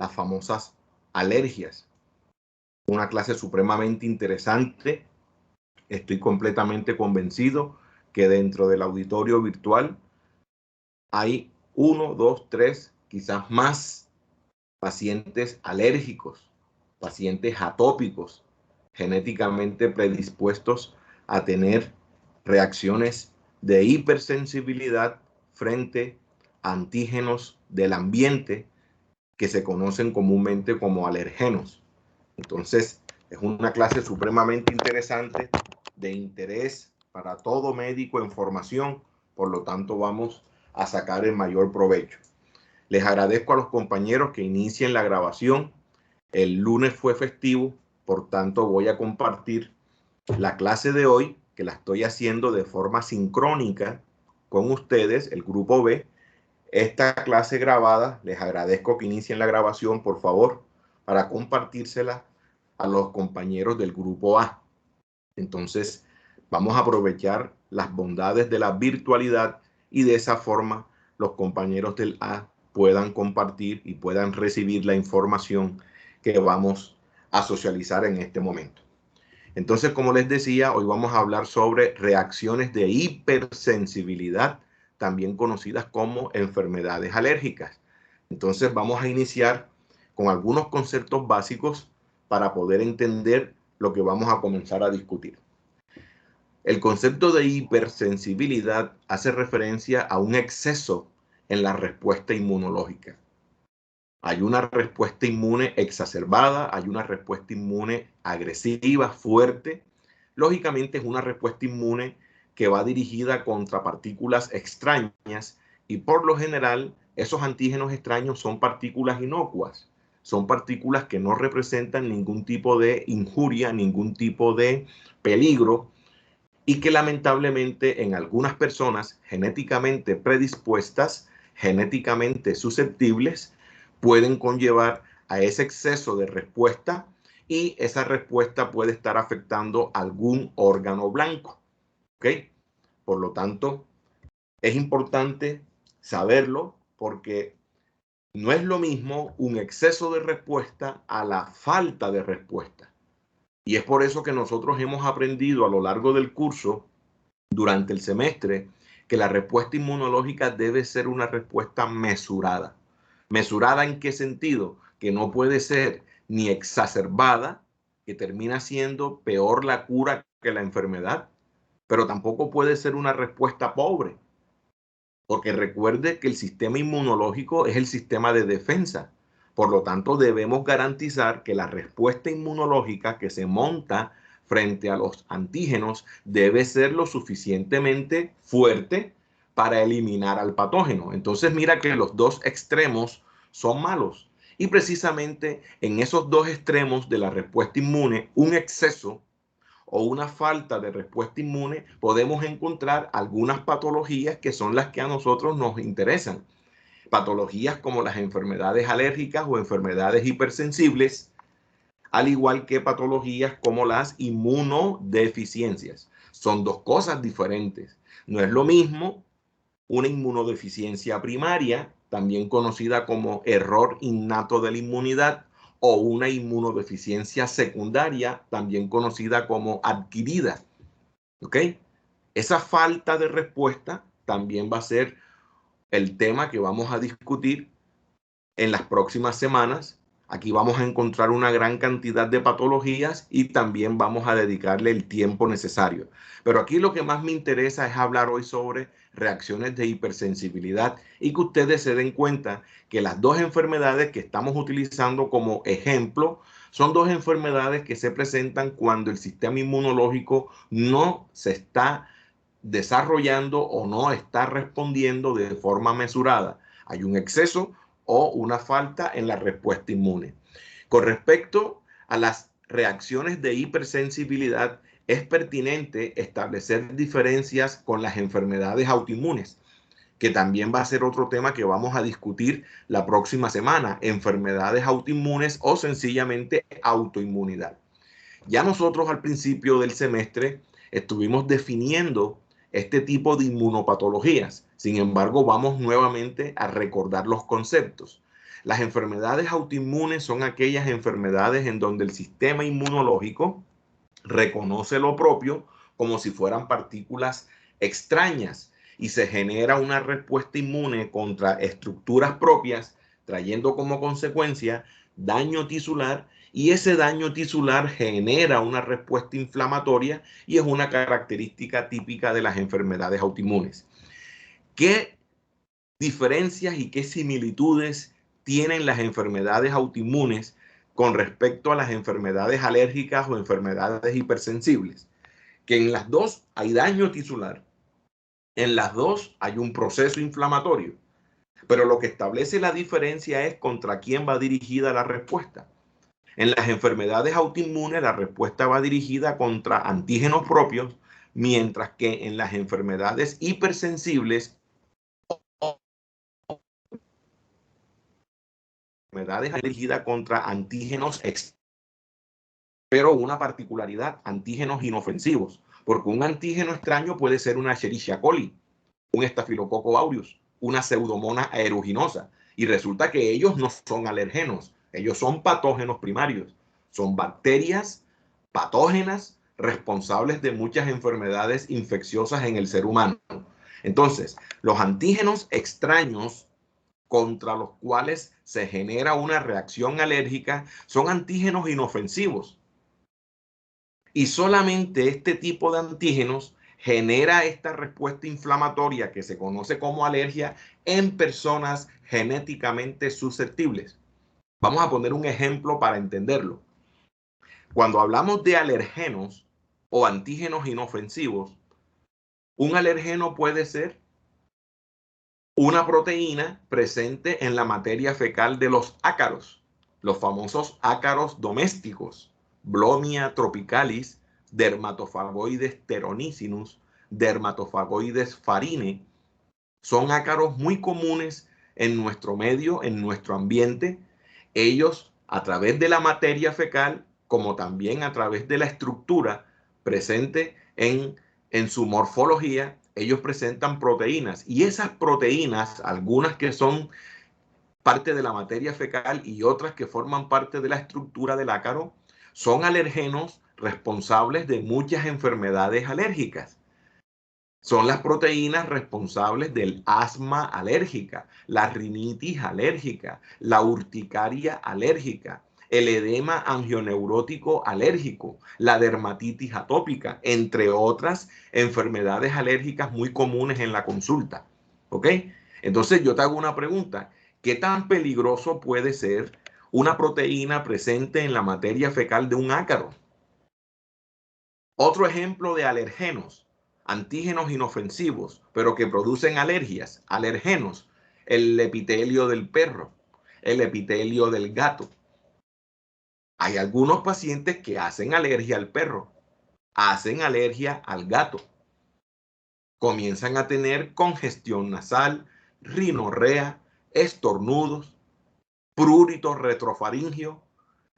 las famosas alergias. Una clase supremamente interesante. Estoy completamente convencido que dentro del auditorio virtual hay 1, 2, 3, quizás más pacientes alérgicos, pacientes atópicos, genéticamente predispuestos a tener reacciones de hipersensibilidad frente a antígenos del ambiente que se conocen comúnmente como alergenos. Entonces, es una clase supremamente interesante, de interés para todo médico en formación, por lo tanto vamos a sacar el mayor provecho. Les agradezco a los compañeros que inicien la grabación. El lunes fue festivo, por tanto voy a compartir la clase de hoy, que la estoy haciendo de forma sincrónica con ustedes, el grupo B. Esta clase grabada, les agradezco que inicien la grabación, por favor, para compartírsela a los compañeros del grupo A. Entonces, vamos a aprovechar las bondades de la virtualidad y de esa forma los compañeros del A puedan compartir y puedan recibir la información que vamos a socializar en este momento. Entonces, como les decía, hoy vamos a hablar sobre reacciones de hipersensibilidad, también conocidas como enfermedades alérgicas. Entonces, vamos a iniciar con algunos conceptos básicos para poder entender lo que vamos a comenzar a discutir. El concepto de hipersensibilidad hace referencia a un exceso en la respuesta inmunológica. Hay una respuesta inmune exacerbada, hay una respuesta inmune agresiva, fuerte. Lógicamente es una respuesta inmune que va dirigida contra partículas extrañas y por lo general esos antígenos extraños son partículas inocuas. Son partículas que no representan ningún tipo de injuria, ningún tipo de peligro y que lamentablemente en algunas personas genéticamente predispuestas, genéticamente susceptibles, pueden conllevar a ese exceso de respuesta y esa respuesta puede estar afectando algún órgano blanco. ¿Ok? Por lo tanto, es importante saberlo porque no es lo mismo un exceso de respuesta a la falta de respuesta. Y es por eso que nosotros hemos aprendido a lo largo del curso, durante el semestre, que la respuesta inmunológica debe ser una respuesta mesurada. ¿Mesurada en qué sentido? Que no puede ser ni exacerbada, que termina siendo peor la cura que la enfermedad, pero tampoco puede ser una respuesta pobre, porque recuerde que el sistema inmunológico es el sistema de defensa. Por lo tanto, debemos garantizar que la respuesta inmunológica que se monta frente a los antígenos debe ser lo suficientemente fuerte para eliminar al patógeno. Entonces, mira que los dos extremos son malos. Y precisamente en esos dos extremos de la respuesta inmune, un exceso o una falta de respuesta inmune, podemos encontrar algunas patologías que son las que a nosotros nos interesan. Patologías como las enfermedades alérgicas o enfermedades hipersensibles, al igual que patologías como las inmunodeficiencias. Son dos cosas diferentes. No es lo mismo una inmunodeficiencia primaria, también conocida como error innato de la inmunidad, o una inmunodeficiencia secundaria, también conocida como adquirida. ¿Ok? Esa falta de respuesta también va a ser el tema que vamos a discutir en las próximas semanas. Aquí vamos a encontrar una gran cantidad de patologías y también vamos a dedicarle el tiempo necesario. Pero aquí lo que más me interesa es hablar hoy sobre reacciones de hipersensibilidad y que ustedes se den cuenta que las dos enfermedades que estamos utilizando como ejemplo son dos enfermedades que se presentan cuando el sistema inmunológico no se está desarrollando o no está respondiendo de forma mesurada. Hay un exceso o una falta en la respuesta inmune. Con respecto a las reacciones de hipersensibilidad, es pertinente establecer diferencias con las enfermedades autoinmunes, que también va a ser otro tema que vamos a discutir la próxima semana, enfermedades autoinmunes o sencillamente autoinmunidad. Ya nosotros al principio del semestre estuvimos definiendo este tipo de inmunopatologías. Sin embargo, vamos nuevamente a recordar los conceptos. Las enfermedades autoinmunes son aquellas enfermedades en donde el sistema inmunológico reconoce lo propio como si fueran partículas extrañas y se genera una respuesta inmune contra estructuras propias, trayendo como consecuencia daño tisular, y ese daño tisular genera una respuesta inflamatoria y es una característica típica de las enfermedades autoinmunes. ¿Qué diferencias y qué similitudes tienen las enfermedades autoinmunes con respecto a las enfermedades alérgicas o enfermedades hipersensibles? Que en las dos hay daño tisular, en las dos hay un proceso inflamatorio, pero lo que establece la diferencia es contra quién va dirigida la respuesta. En las enfermedades autoinmunes la respuesta va dirigida contra antígenos propios, mientras que en las enfermedades hipersensibles dirigida contra antígenos externos. Pero una particularidad, antígenos inofensivos, porque un antígeno extraño puede ser una Escherichia coli, un Staphylococcus aureus, una Pseudomonas aeruginosa, y resulta que ellos no son alergenos, ellos son patógenos primarios, son bacterias patógenas responsables de muchas enfermedades infecciosas en el ser humano. Entonces, los antígenos extraños contra los cuales se genera una reacción alérgica son antígenos inofensivos. Y solamente este tipo de antígenos genera esta respuesta inflamatoria que se conoce como alergia en personas genéticamente susceptibles. Vamos a poner un ejemplo para entenderlo. Cuando hablamos de alergenos o antígenos inofensivos, un alergeno puede ser una proteína presente en la materia fecal de los ácaros, los famosos ácaros domésticos, Blomia tropicalis, Dermatofagoides teronicinus, Dermatofagoides farine. Son ácaros muy comunes en nuestro medio, en nuestro ambiente. Ellos, a través de la materia fecal, como también a través de la estructura presente en su morfología, ellos presentan proteínas, y esas proteínas, algunas que son parte de la materia fecal y otras que forman parte de la estructura del ácaro, son alergenos responsables de muchas enfermedades alérgicas. Son las proteínas responsables del asma alérgica, la rinitis alérgica, la urticaria alérgica, el edema angioneurótico alérgico, la dermatitis atópica, entre otras enfermedades alérgicas muy comunes en la consulta. ¿Ok? Entonces yo te hago una pregunta. ¿Qué tan peligroso puede ser una proteína presente en la materia fecal de un ácaro? Otro ejemplo de alergenos, antígenos inofensivos, pero que producen alergias, alergenos, el epitelio del perro, el epitelio del gato. Hay algunos pacientes que hacen alergia al perro, hacen alergia al gato. Comienzan a tener congestión nasal, rinorrea, estornudos, prurito retrofaringio,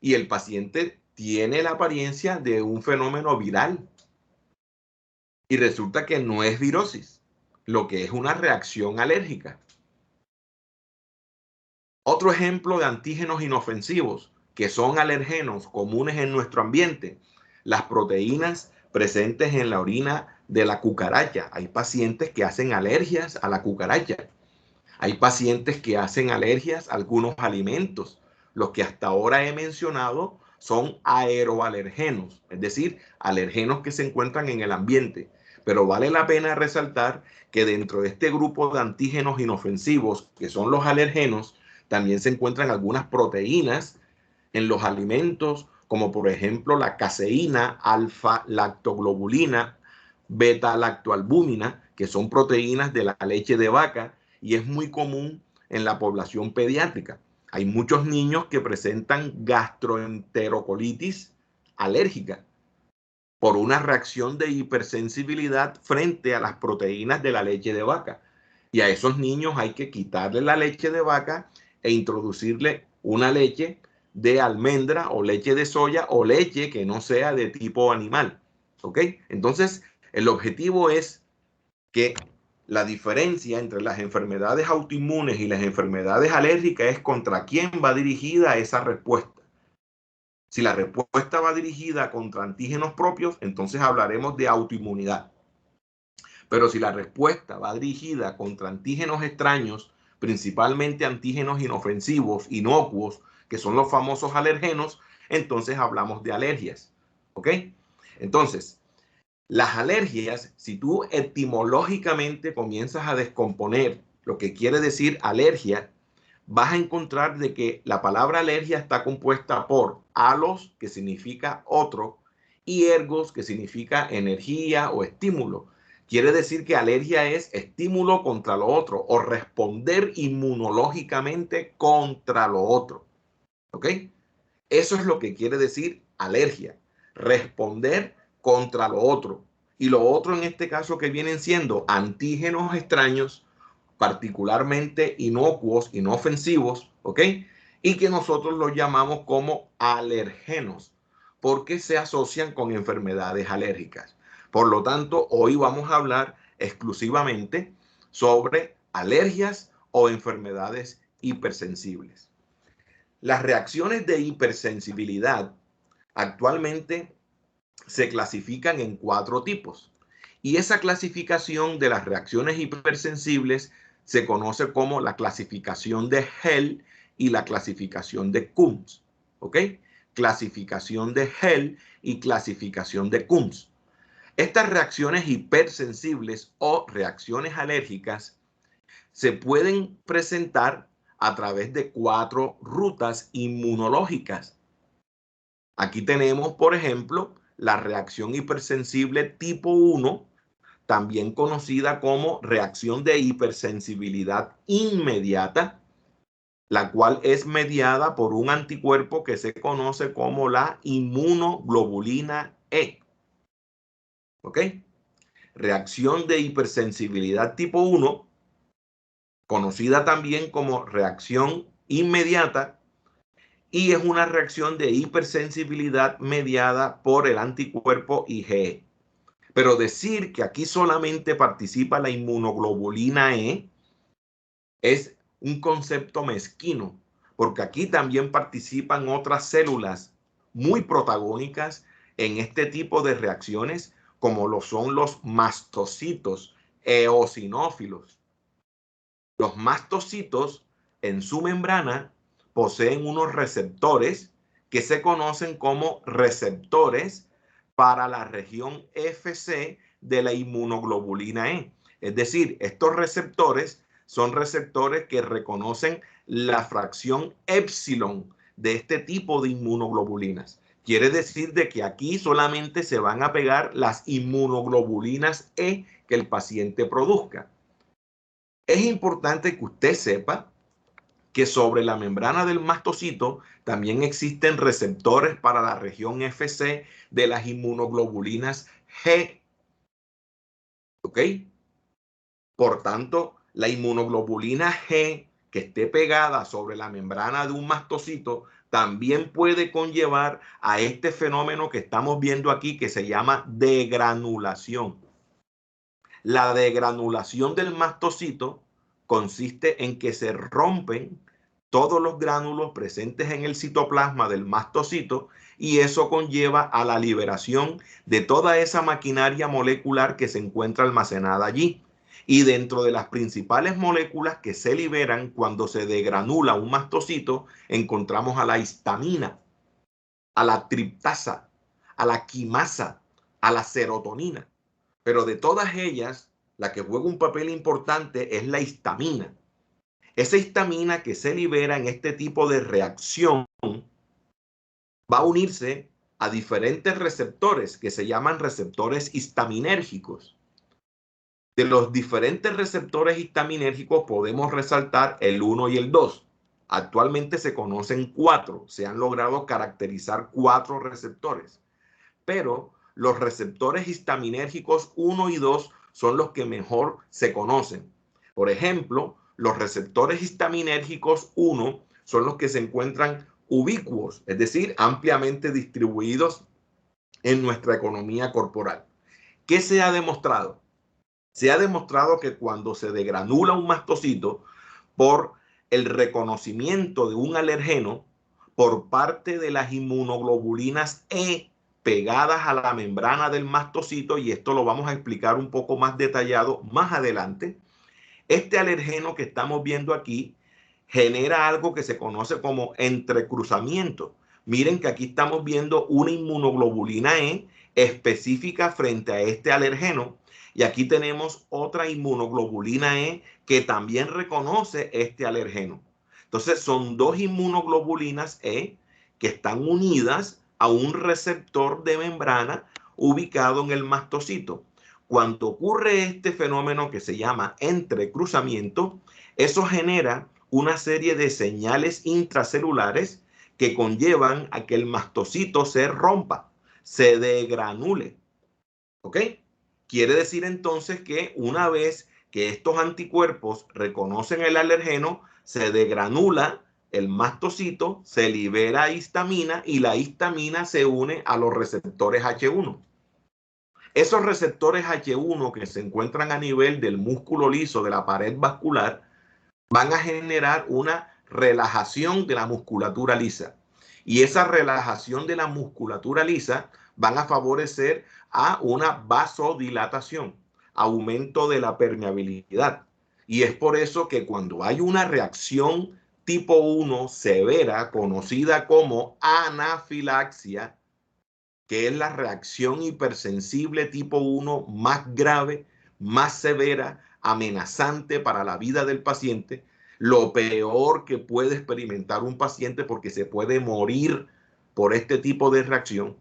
y el paciente tiene la apariencia de un fenómeno viral. Y resulta que no es virosis, lo que es una reacción alérgica. Otro ejemplo de antígenos inofensivos, que son alergenos comunes en nuestro ambiente, las proteínas presentes en la orina de la cucaracha. Hay pacientes que hacen alergias a la cucaracha. Hay pacientes que hacen alergias a algunos alimentos. Los que hasta ahora he mencionado son aeroalergenos, es decir, alergenos que se encuentran en el ambiente. Pero vale la pena resaltar que dentro de este grupo de antígenos inofensivos, que son los alergenos, también se encuentran algunas proteínas en los alimentos, como por ejemplo la caseína, alfa-lactoglobulina, beta-lactoalbúmina, que son proteínas de la leche de vaca, y es muy común en la población pediátrica. Hay muchos niños que presentan gastroenterocolitis alérgica por una reacción de hipersensibilidad frente a las proteínas de la leche de vaca. Y a esos niños hay que quitarle la leche de vaca e introducirle una leche de almendra o leche de soya o leche que no sea de tipo animal. ¿Ok? Entonces, el objetivo es que la diferencia entre las enfermedades autoinmunes y las enfermedades alérgicas es contra quién va dirigida esa respuesta. Si la respuesta va dirigida contra antígenos propios, entonces hablaremos de autoinmunidad. Pero si la respuesta va dirigida contra antígenos extraños, principalmente antígenos inofensivos, inocuos, que son los famosos alergenos, entonces hablamos de alergias. ¿Ok? Entonces, las alergias, si tú etimológicamente comienzas a descomponer lo que quiere decir alergia, vas a encontrar de que la palabra alergia está compuesta por alos, que significa otro, y ergos, que significa energía o estímulo. Quiere decir que alergia es estímulo contra lo otro o responder inmunológicamente contra lo otro. ¿Ok? Eso es lo que quiere decir alergia. Responder contra lo otro. Y lo otro en este caso que vienen siendo antígenos extraños, particularmente inocuos, inofensivos, ¿ok? Y que nosotros los llamamos como alergenos, porque se asocian con enfermedades alérgicas. Por lo tanto, hoy vamos a hablar exclusivamente sobre alergias o enfermedades hipersensibles. Las reacciones de hipersensibilidad actualmente se clasifican en 4 tipos. Y esa clasificación de las reacciones hipersensibles se conoce como la clasificación de Hell y la clasificación de Coombs. ¿Ok? Clasificación de Hell y clasificación de Coombs. Estas reacciones hipersensibles o reacciones alérgicas se pueden presentar a través de 4 rutas inmunológicas. Aquí tenemos, por ejemplo, la reacción hipersensible tipo 1, también conocida como reacción de hipersensibilidad inmediata, la cual es mediada por un anticuerpo que se conoce como la inmunoglobulina E. ¿Ok? Reacción de hipersensibilidad tipo 1, conocida también como reacción inmediata, y es una reacción de hipersensibilidad mediada por el anticuerpo IgE. Pero decir que aquí solamente participa la inmunoglobulina E es un concepto mezquino, porque aquí también participan otras células muy protagónicas en este tipo de reacciones, como lo son los mastocitos eosinófilos. Los mastocitos en su membrana poseen unos receptores que se conocen como receptores para la región FC de la inmunoglobulina E. Es decir, estos receptores son receptores que reconocen la fracción épsilon de este tipo de inmunoglobulinas. Quiere decir de que aquí solamente se van a pegar las inmunoglobulinas E que el paciente produzca. Es importante que usted sepa que sobre la membrana del mastocito también existen receptores para la región FC de las inmunoglobulinas G. ¿Ok? Por tanto, la inmunoglobulina G que esté pegada sobre la membrana de un mastocito también puede conllevar a este fenómeno que estamos viendo aquí que se llama degranulación. La degranulación del mastocito consiste en que se rompen todos los gránulos presentes en el citoplasma del mastocito y eso conlleva a la liberación de toda esa maquinaria molecular que se encuentra almacenada allí. Y dentro de las principales moléculas que se liberan cuando se degranula un mastocito, encontramos a la histamina, a la triptasa, a la quimasa, a la serotonina. Pero de todas ellas, la que juega un papel importante es la histamina. Esa histamina que se libera en este tipo de reacción va a unirse a diferentes receptores que se llaman receptores histaminérgicos. De los diferentes receptores histaminérgicos podemos resaltar el 1 y el 2. Actualmente se conocen 4, se han logrado caracterizar 4 receptores, pero los receptores histaminérgicos 1 y 2 son los que mejor se conocen. Por ejemplo, los receptores histaminérgicos 1 son los que se encuentran ubicuos, es decir, ampliamente distribuidos en nuestra economía corporal. ¿Qué se ha demostrado? Se ha demostrado que cuando se degranula un mastocito por el reconocimiento de un alergeno por parte de las inmunoglobulinas E pegadas a la membrana del mastocito, y esto lo vamos a explicar un poco más detallado más adelante, este alergeno que estamos viendo aquí genera algo que se conoce como entrecruzamiento. Miren que aquí estamos viendo una inmunoglobulina E específica frente a este alergeno, y aquí tenemos otra inmunoglobulina E que también reconoce este alergeno. Entonces son dos inmunoglobulinas E que están unidas a un receptor de membrana ubicado en el mastocito. Cuando ocurre este fenómeno que se llama entrecruzamiento, eso genera una serie de señales intracelulares que conllevan a que el mastocito se rompa, se degranule. ¿Ok? Quiere decir entonces que una vez que estos anticuerpos reconocen el alergeno, se degranula el mastocito, se libera histamina y la histamina se une a los receptores H1. Esos receptores H1 que se encuentran a nivel del músculo liso de la pared vascular van a generar una relajación de la musculatura lisa. Y esa relajación de la musculatura lisa van a favorecer a una vasodilatación, aumento de la permeabilidad. Y es por eso que cuando hay una reacción tipo 1 severa, conocida como anafilaxia, que es la reacción hipersensible tipo 1 más grave, más severa, amenazante para la vida del paciente, lo peor que puede experimentar un paciente porque se puede morir por este tipo de reacción.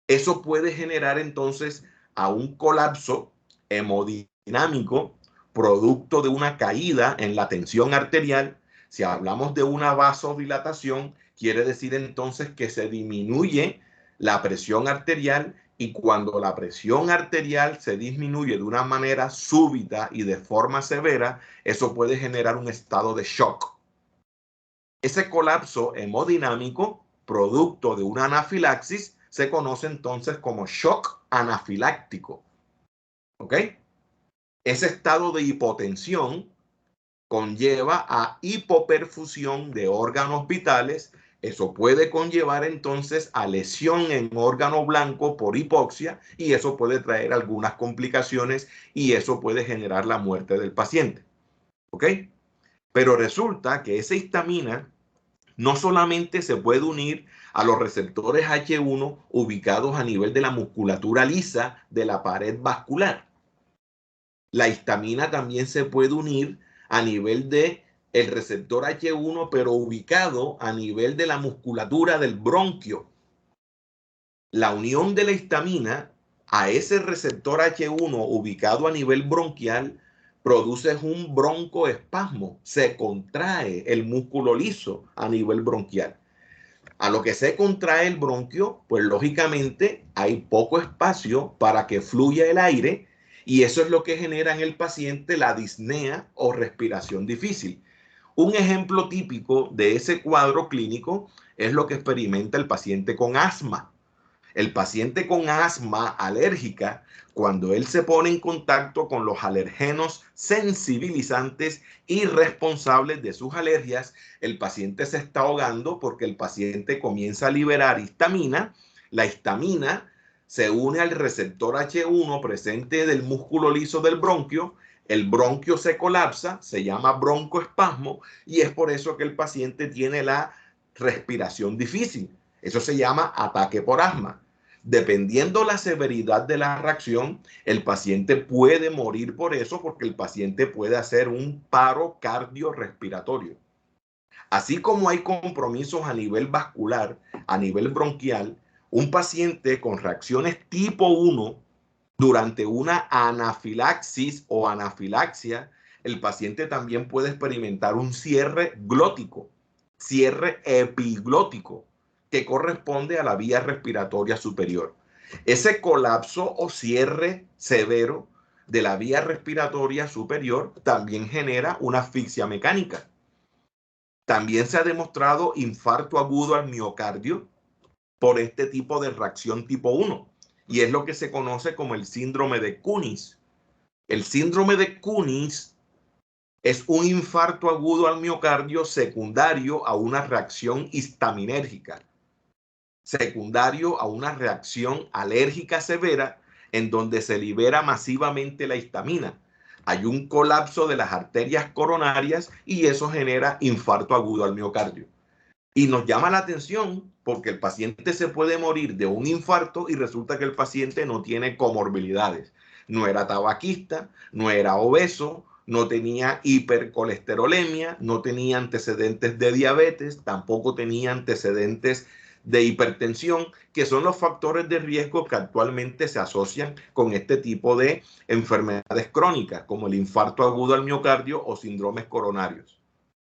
Eso puede generar entonces a un colapso hemodinámico producto de una caída en la tensión arterial. Si hablamos de una vasodilatación, quiere decir entonces que se disminuye la presión arterial, y cuando la presión arterial se disminuye de una manera súbita y de forma severa, eso puede generar un estado de shock. Ese colapso hemodinámico, producto de una anafilaxis, se conoce entonces como shock anafiláctico. ¿Ok? Ese estado de hipotensión conlleva a hipoperfusión de órganos vitales. Eso puede conllevar entonces a lesión en órgano blanco por hipoxia, y eso puede traer algunas complicaciones y eso puede generar la muerte del paciente. ¿Ok? Pero resulta que esa histamina no solamente se puede unir a los receptores H1 ubicados a nivel de la musculatura lisa de la pared vascular. La histamina también se puede unir a nivel de el receptor H1, pero ubicado a nivel de la musculatura del bronquio. La unión de la histamina a ese receptor H1 ubicado a nivel bronquial produce un broncoespasmo. Se contrae el músculo liso a nivel bronquial. A lo que se contrae el bronquio, pues lógicamente hay poco espacio para que fluya el aire, y eso es lo que genera en el paciente la disnea o respiración difícil. Un ejemplo típico de ese cuadro clínico es lo que experimenta el paciente con asma. El paciente con asma alérgica, cuando él se pone en contacto con los alergenos sensibilizantes y responsables de sus alergias, el paciente se está ahogando porque el paciente comienza a liberar histamina. La histamina se une al receptor H1 presente del músculo liso del bronquio. El bronquio se colapsa, se llama broncoespasmo, y es por eso que el paciente tiene la respiración difícil. Eso se llama ataque por asma. Dependiendo la severidad de la reacción, el paciente puede morir por eso, porque el paciente puede hacer un paro cardiorrespiratorio. Así como hay compromisos a nivel vascular, a nivel bronquial, un paciente con reacciones tipo 1 durante una anafilaxis o anafilaxia, el paciente también puede experimentar un cierre glótico, cierre epiglótico, que corresponde a la vía respiratoria superior. Ese colapso o cierre severo de la vía respiratoria superior también genera una asfixia mecánica. También se ha demostrado infarto agudo al miocardio por este tipo de reacción tipo 1, y es lo que se conoce como el síndrome de Kunis. El síndrome de Cunis es un infarto agudo al miocardio secundario a una reacción histaminérgica, secundario a una reacción alérgica severa en donde se libera masivamente la histamina. Hay un colapso de las arterias coronarias y eso genera infarto agudo al miocardio. Y nos llama la atención porque el paciente se puede morir de un infarto y resulta que el paciente no tiene comorbilidades. No era tabaquista, no era obeso, no tenía hipercolesterolemia, no tenía antecedentes de diabetes, tampoco tenía antecedentes de hipertensión, que son los factores de riesgo que actualmente se asocian con este tipo de enfermedades crónicas, como el infarto agudo al miocardio o síndromes coronarios.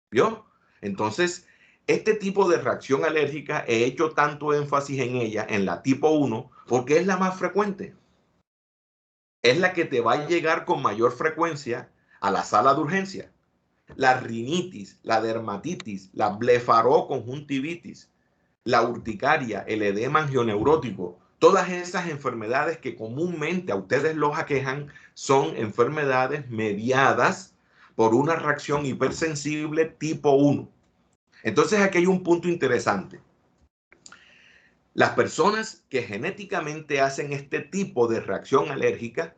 ¿Vio? Entonces, este tipo de reacción alérgica he hecho tanto énfasis en ella, en la tipo 1, porque es la más frecuente. Es la que te va a llegar con mayor frecuencia a la sala de urgencia. La rinitis, la dermatitis, la blefaroconjuntivitis, la urticaria, el edema angioneurótico, todas esas enfermedades que comúnmente a ustedes los aquejan son enfermedades mediadas por una reacción hipersensible tipo 1. Entonces aquí hay un punto interesante. Las personas que genéticamente hacen este tipo de reacción alérgica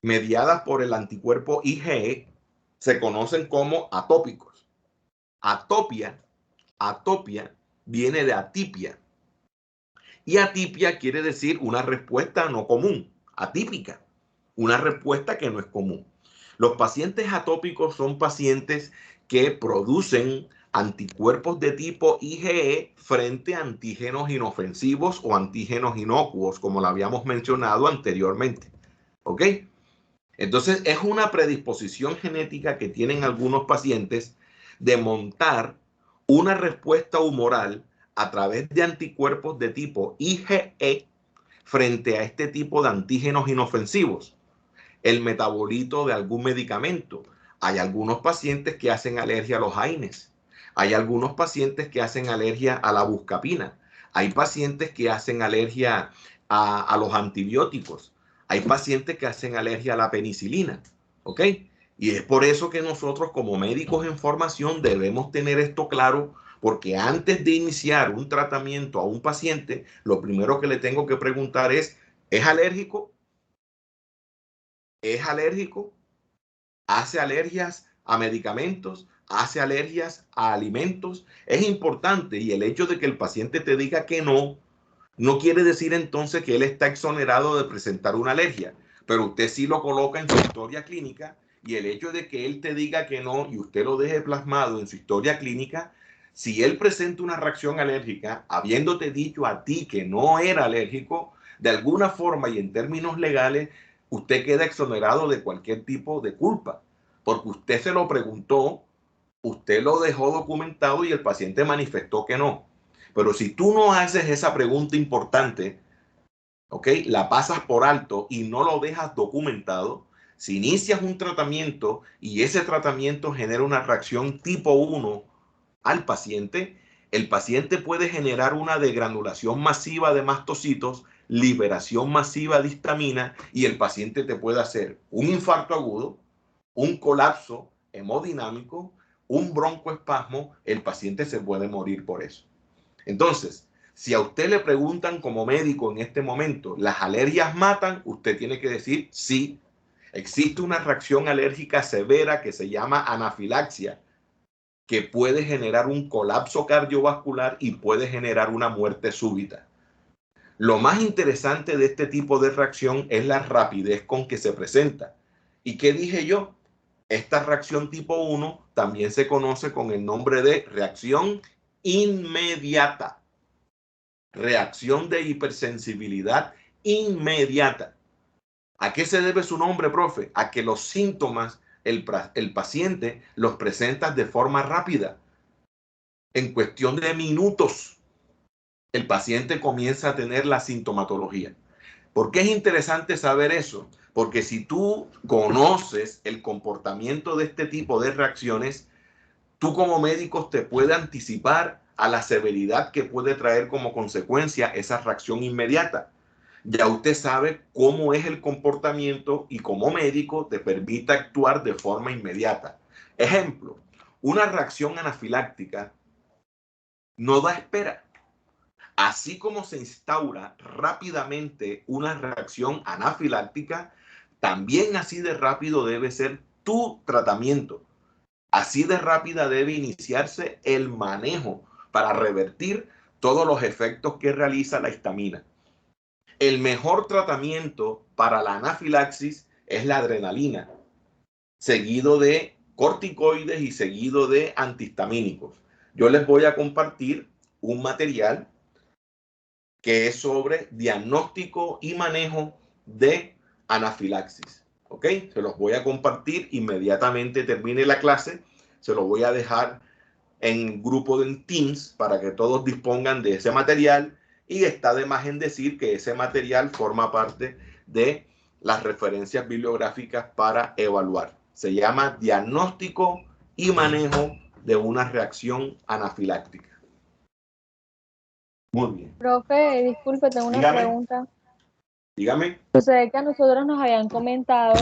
mediadas por el anticuerpo IgE se conocen como atópicos. Atopia viene de atipia. Y atipia quiere decir una respuesta no común, atípica, una respuesta que no es común. Los pacientes atópicos son pacientes que producen anticuerpos de tipo IgE frente a antígenos inofensivos o antígenos inocuos, como lo habíamos mencionado anteriormente. ¿Ok? Entonces, es una predisposición genética que tienen algunos pacientes de montar una respuesta humoral a través de anticuerpos de tipo IgE frente a este tipo de antígenos inofensivos. El metabolito de algún medicamento. Hay algunos pacientes que hacen alergia a los AINES. Hay algunos pacientes que hacen alergia a la buscapina. Hay pacientes que hacen alergia a los antibióticos. Hay pacientes que hacen alergia a la penicilina. ¿Ok? Y es por eso que nosotros como médicos en formación debemos tener esto claro, porque antes de iniciar un tratamiento a un paciente, lo primero que le tengo que preguntar ¿es alérgico? ¿Es alérgico? ¿Hace alergias a medicamentos? ¿Hace alergias a alimentos? Es importante, y el hecho de que el paciente te diga que no, no quiere decir entonces que él está exonerado de presentar una alergia, pero usted sí lo coloca en su historia clínica, y el hecho de que él te diga que no y usted lo deje plasmado en su historia clínica, si él presenta una reacción alérgica, habiéndote dicho a ti que no era alérgico, de alguna forma y en términos legales, usted queda exonerado de cualquier tipo de culpa, porque usted se lo preguntó, usted lo dejó documentado y el paciente manifestó que no. Pero si tú no haces esa pregunta importante, ¿ok? La pasas por alto y no lo dejas documentado, si inicias un tratamiento y ese tratamiento genera una reacción tipo 1 al paciente, el paciente puede generar una degranulación masiva de mastocitos, liberación masiva de histamina y el paciente te puede hacer un infarto agudo, un colapso hemodinámico, un broncoespasmo, el paciente se puede morir por eso. Entonces, si a usted le preguntan como médico en este momento, ¿las alergias matan? Usted tiene que decir sí. Existe una reacción alérgica severa que se llama anafilaxia, que puede generar un colapso cardiovascular y puede generar una muerte súbita. Lo más interesante de este tipo de reacción es la rapidez con que se presenta. ¿Y qué dije yo? Esta reacción tipo 1 también se conoce con el nombre de reacción inmediata. Reacción de hipersensibilidad inmediata. ¿A qué se debe su nombre, profe? A que los síntomas el paciente los presenta de forma rápida. En cuestión de minutos, el paciente comienza a tener la sintomatología. ¿Por qué es interesante saber eso? Porque si tú conoces el comportamiento de este tipo de reacciones, tú como médico te puedes anticipar a la severidad que puede traer como consecuencia esa reacción inmediata. Ya usted sabe cómo es el comportamiento y como médico te permite actuar de forma inmediata. Ejemplo, una reacción anafiláctica no da espera. Así como se instaura rápidamente una reacción anafiláctica, también así de rápido debe ser tu tratamiento. Así de rápida debe iniciarse el manejo para revertir todos los efectos que realiza la histamina. El mejor tratamiento para la anafilaxis es la adrenalina, seguido de corticoides y seguido de antihistamínicos. Yo les voy a compartir un material que es sobre diagnóstico y manejo de anafilaxis. ¿Ok? Se los voy a compartir inmediatamente termine la clase. Se los voy a dejar en grupo de Teams para que todos dispongan de ese material, y está de más en decir que ese material forma parte de las referencias bibliográficas para evaluar. Se llama Diagnóstico y Manejo de una reacción anafiláctica. Muy bien. Profe, disculpe, tengo una pregunta. Dígame. Sucede que a nosotros nos habían comentado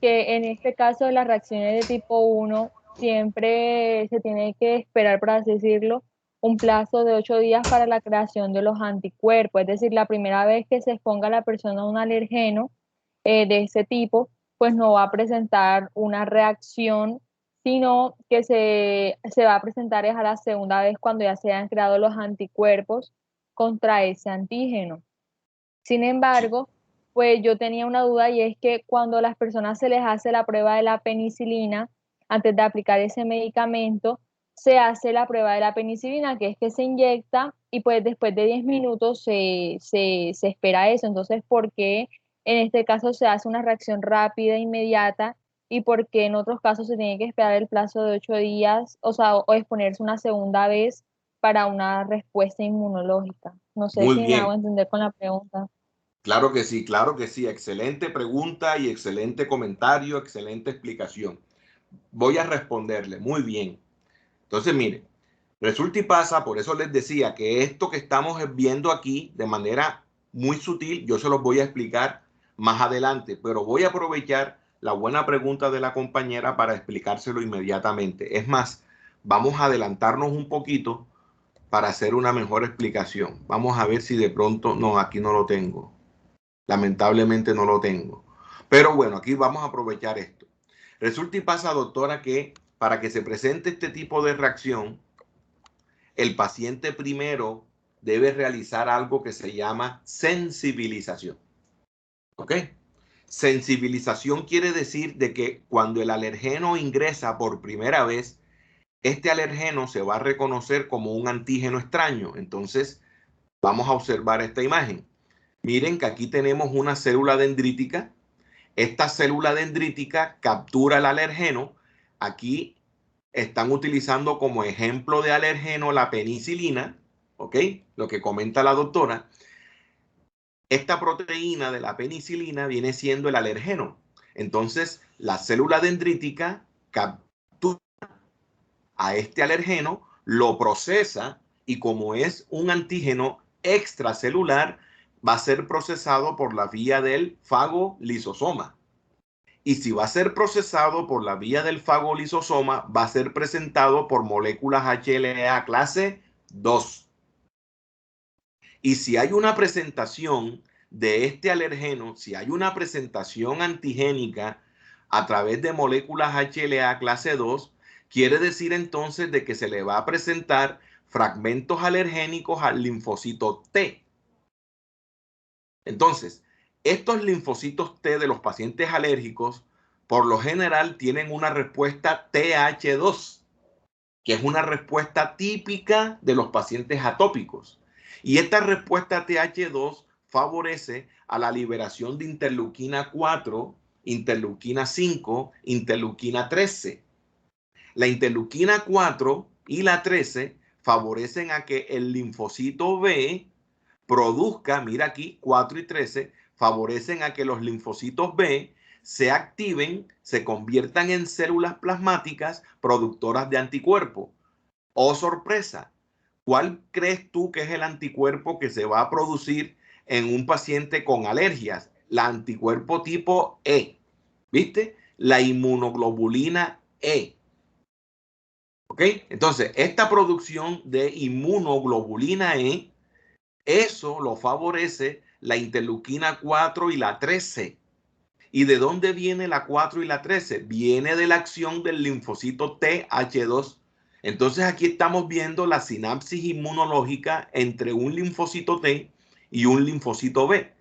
que en este caso de las reacciones de tipo 1 siempre se tiene que esperar, por así decirlo, un plazo de 8 días para la creación de los anticuerpos. Es decir, la primera vez que se exponga a la persona a un alergeno de ese tipo, pues no va a presentar una reacción, sino que se va a presentar es a la segunda vez cuando ya se hayan creado los anticuerpos contra ese antígeno. Sin embargo, pues yo tenía una duda y es que cuando a las personas se les hace la prueba de la penicilina, antes de aplicar ese medicamento, se hace la prueba de la penicilina, que es que se inyecta y pues después de 10 minutos se espera eso. Entonces, ¿por qué en este caso se hace una reacción rápida e inmediata y por qué en otros casos se tiene que esperar el plazo de 8 días, o sea, o exponerse una segunda vez para una respuesta inmunológica? No sé Muy si me hago bien. entender con la pregunta. Claro que sí, claro que sí. Excelente pregunta y excelente comentario, excelente explicación. Voy a responderle. Muy bien. Entonces, mire, resulta y pasa, por eso les decía que esto que estamos viendo aquí de manera muy sutil, yo se los voy a explicar más adelante, pero voy a aprovechar la buena pregunta de la compañera para explicárselo inmediatamente. Es más, vamos a adelantarnos un poquito para hacer una mejor explicación. Vamos a ver si de pronto, no, aquí no lo tengo. Lamentablemente no lo tengo. Pero bueno, aquí vamos a aprovechar esto. Resulta y pasa, doctora, que para que se presente este tipo de reacción, el paciente primero debe realizar algo que se llama sensibilización. ¿Ok? Sensibilización quiere decir de que cuando el alergeno ingresa por primera vez, este alergeno se va a reconocer como un antígeno extraño. Entonces, vamos a observar esta imagen. Miren que aquí tenemos una célula dendrítica. Esta célula dendrítica captura el alergeno. Aquí están utilizando como ejemplo de alergeno la penicilina, ¿ok? Lo que comenta la doctora. Esta proteína de la penicilina viene siendo el alergeno. Entonces, la célula dendrítica captura a este alergeno, lo procesa y como es un antígeno extracelular, va a ser procesado por la vía del fagolisosoma. Y si va a ser procesado por la vía del fagolisosoma, va a ser presentado por moléculas HLA clase 2. Y si hay una presentación de este alergeno, si hay una presentación antigénica a través de moléculas HLA clase 2, quiere decir entonces de que se le va a presentar fragmentos alergénicos al linfocito T. Entonces, estos linfocitos T de los pacientes alérgicos, por lo general, tienen una respuesta TH2, que es una respuesta típica de los pacientes atópicos. Y esta respuesta TH2 favorece a la liberación de interleuquina 4, interleuquina 5, interleuquina 13. La interleuquina 4 y la 13 favorecen a que el linfocito B produzca, mira aquí, 4 y 13, favorecen a que los linfocitos B se activen, se conviertan en células plasmáticas productoras de anticuerpos. Oh, sorpresa, ¿cuál crees tú que es el anticuerpo que se va a producir en un paciente con alergias, la anticuerpo tipo E, ¿viste? La inmunoglobulina E. ¿Ok? Entonces, esta producción de inmunoglobulina E, eso lo favorece la interleuquina 4 y la 13. ¿Y de dónde viene la 4 y la 13? Viene de la acción del linfocito TH2. Entonces aquí estamos viendo la sinapsis inmunológica entre un linfocito T y un linfocito B.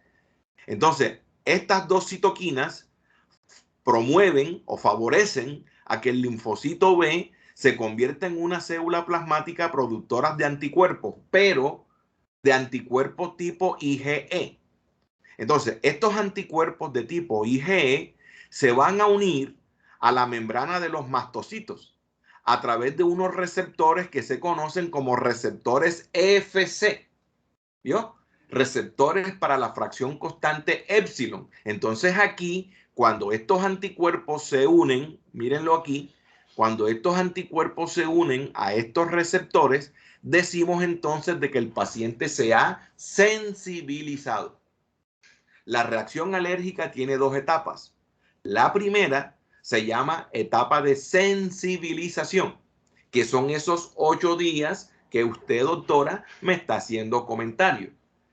Entonces, estas dos citoquinas promueven o favorecen a que el linfocito B se convierta en una célula plasmática productora de anticuerpos, pero de anticuerpos tipo IgE. Entonces, estos anticuerpos de tipo IgE se van a unir a la membrana de los mastocitos a través de unos receptores que se conocen como receptores FC. ¿Vio? Receptores para la fracción constante épsilon. Entonces aquí, cuando estos anticuerpos se unen, mírenlo aquí, cuando estos anticuerpos se unen a estos receptores, decimos entonces de que el paciente se ha sensibilizado. La reacción alérgica tiene dos etapas. La primera se llama etapa de sensibilización, que son esos 8 días que usted, doctora, me está haciendo comentario.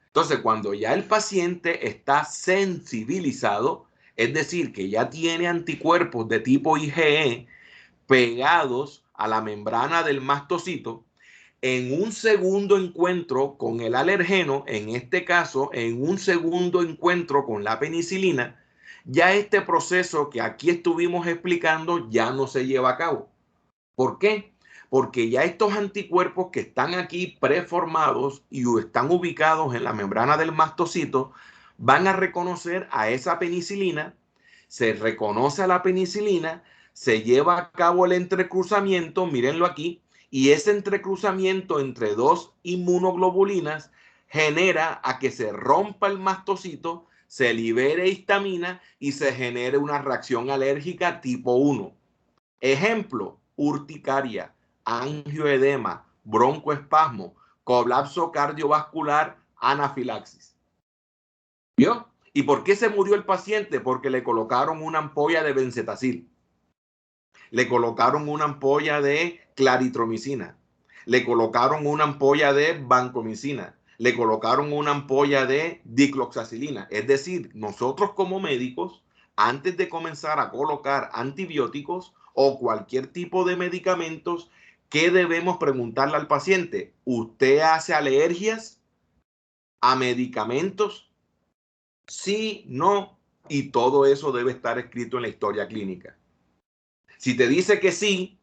Entonces, cuando ya el paciente está sensibilizado, es decir, que ya tiene anticuerpos de tipo IgE pegados a la membrana del mastocito, en un segundo encuentro con el alergeno, en este caso, en un segundo encuentro con la penicilina, ya este proceso que aquí estuvimos explicando ya no se lleva a cabo. ¿Por qué? Porque ya estos anticuerpos que están aquí preformados y están ubicados en la membrana del mastocito van a reconocer a esa penicilina, se reconoce a la penicilina, se lleva a cabo el entrecruzamiento, mírenlo aquí, y ese entrecruzamiento entre dos inmunoglobulinas genera a que se rompa el mastocito, se libere histamina y se genere una reacción alérgica tipo 1. Ejemplo, urticaria, angioedema, broncoespasmo, colapso cardiovascular, anafilaxis. ¿Vio? ¿Y por qué se murió el paciente? Porque le colocaron una ampolla de bencetacil, le colocaron una ampolla de claritromicina, le colocaron una ampolla de vancomicina, le colocaron una ampolla de dicloxacilina. Es decir, nosotros como médicos, antes de comenzar a colocar antibióticos o cualquier tipo de medicamentos, ¿qué debemos preguntarle al paciente? ¿Usted hace alergias a medicamentos? Sí, no, y todo eso debe estar escrito en la historia clínica. Si te dice que sí,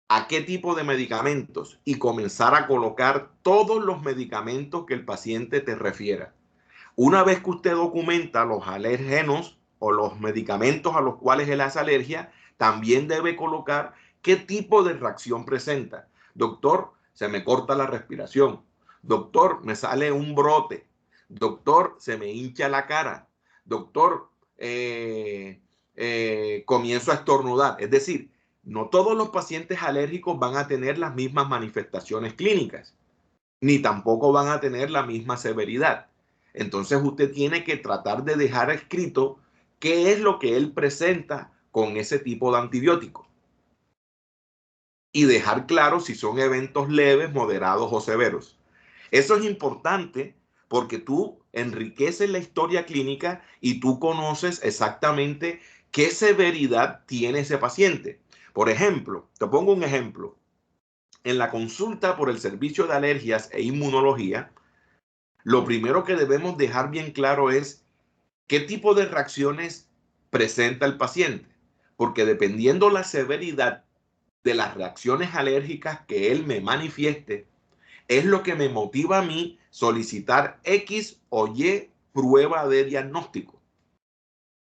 ¿a qué tipo de medicamentos? Y comenzar a colocar todos los medicamentos que el paciente te refiera. Una vez que usted documenta los alérgenos o los medicamentos a los cuales él hace alergia, también debe colocar qué tipo de reacción presenta. Doctor, se me corta la respiración. Doctor, me sale un brote. Doctor, se me hincha la cara. Doctor, comienzo a estornudar. Es decir, no todos los pacientes alérgicos van a tener las mismas manifestaciones clínicas, ni tampoco van a tener la misma severidad. Entonces usted tiene que tratar de dejar escrito qué es lo que él presenta con ese tipo de antibiótico. Y dejar claro si son eventos leves, moderados o severos. Eso es importante porque tú enriqueces la historia clínica y tú conoces exactamente qué severidad tiene ese paciente. Por ejemplo, te pongo un ejemplo. En la consulta por el servicio de alergias e inmunología, lo primero que debemos dejar bien claro es qué tipo de reacciones presenta el paciente, porque dependiendo la severidad de las reacciones alérgicas que él me manifieste, es lo que me motiva a mí solicitar X o Y prueba de diagnóstico.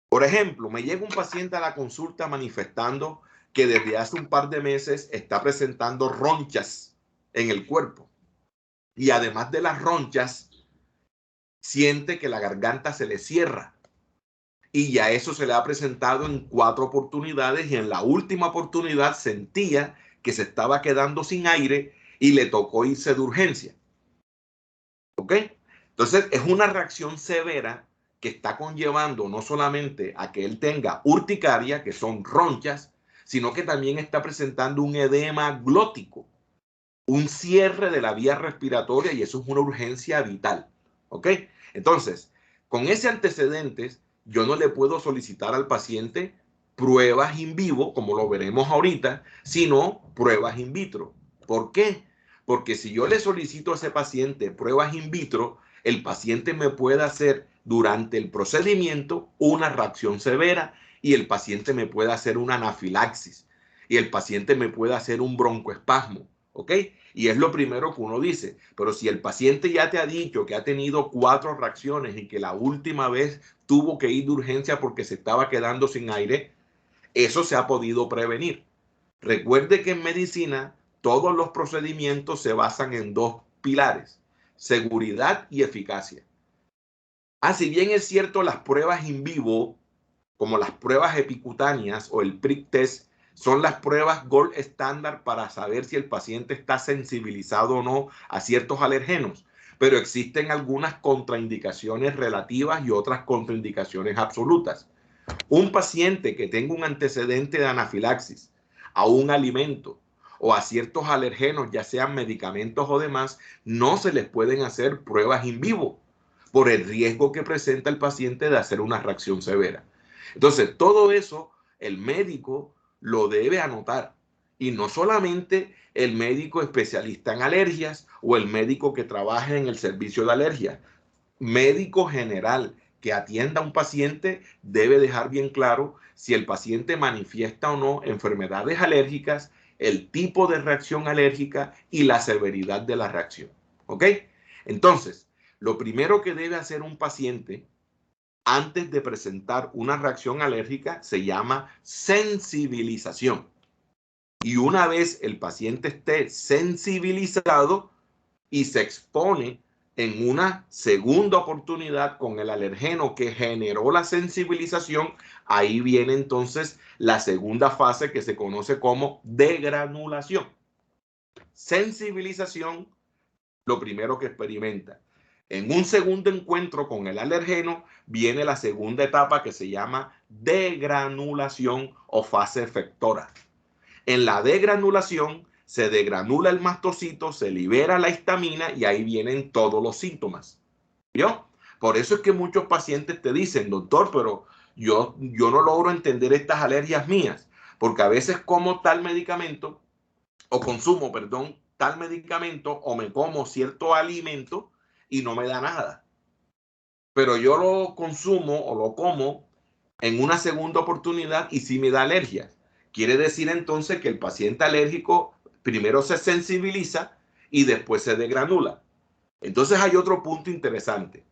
Por ejemplo, me llega un paciente a la consulta manifestando que desde hace un par de meses está presentando ronchas en el cuerpo. Y además de las ronchas, siente que la garganta se le cierra. Y ya eso se le ha presentado en 4 oportunidades y en la última oportunidad sentía que se estaba quedando sin aire y le tocó irse de urgencia. ¿Ok? Entonces, es una reacción severa que está conllevando no solamente a que él tenga urticaria, que son ronchas, sino que también está presentando un edema glótico, un cierre de la vía respiratoria, y eso es una urgencia vital. ¿Ok? Entonces, con ese antecedente, yo no le puedo solicitar al paciente pruebas in vivo, como lo veremos ahorita, sino pruebas in vitro. ¿Por qué? Porque si yo le solicito a ese paciente pruebas in vitro, el paciente me puede hacer durante el procedimiento una reacción severa y el paciente me puede hacer una anafilaxis y el paciente me puede hacer un broncoespasmo. ¿Ok? Y es lo primero que uno dice. Pero si el paciente ya te ha dicho que ha tenido 4 reacciones y que la última vez tuvo que ir de urgencia porque se estaba quedando sin aire, eso se ha podido prevenir. Recuerde que en medicina todos los procedimientos se basan en 2 pilares: seguridad y eficacia. Si bien es cierto, las pruebas in vivo, como las pruebas epicutáneas o el prick test, son las pruebas gold estándar para saber si el paciente está sensibilizado o no a ciertos alergenos, pero existen algunas contraindicaciones relativas y otras contraindicaciones absolutas. Un paciente que tenga un antecedente de anafilaxis a un alimento o a ciertos alergenos, ya sean medicamentos o demás, no se les pueden hacer pruebas in vivo por el riesgo que presenta el paciente de hacer una reacción severa. Entonces, todo eso el médico lo debe anotar. Y no solamente el médico especialista en alergias o el médico que trabaja en el servicio de alergias. Médico general que atienda a un paciente debe dejar bien claro si el paciente manifiesta o no enfermedades alérgicas, el tipo de reacción alérgica y la severidad de la reacción. ¿Ok? Entonces, lo primero que debe hacer un paciente antes de presentar una reacción alérgica se llama sensibilización. Y una vez el paciente esté sensibilizado y se expone en una segunda oportunidad con el alergeno que generó la sensibilización, ahí viene entonces la segunda fase que se conoce como degranulación. Sensibilización, lo primero que experimenta. En un segundo encuentro con el alergeno viene la segunda etapa que se llama degranulación o fase efectora. En la degranulación se degranula el mastocito, se libera la histamina y ahí vienen todos los síntomas. ¿Vio? Por eso es que muchos pacientes te dicen, doctor, pero yo no logro entender estas alergias mías, porque a veces como tal medicamento o consumo, perdón, tal medicamento o me como cierto alimento y no me da nada. Pero yo lo consumo o lo como en una segunda oportunidad y sí me da alergia. Quiere decir entonces que el paciente alérgico primero se sensibiliza y después se degranula. Entonces hay otro punto interesante.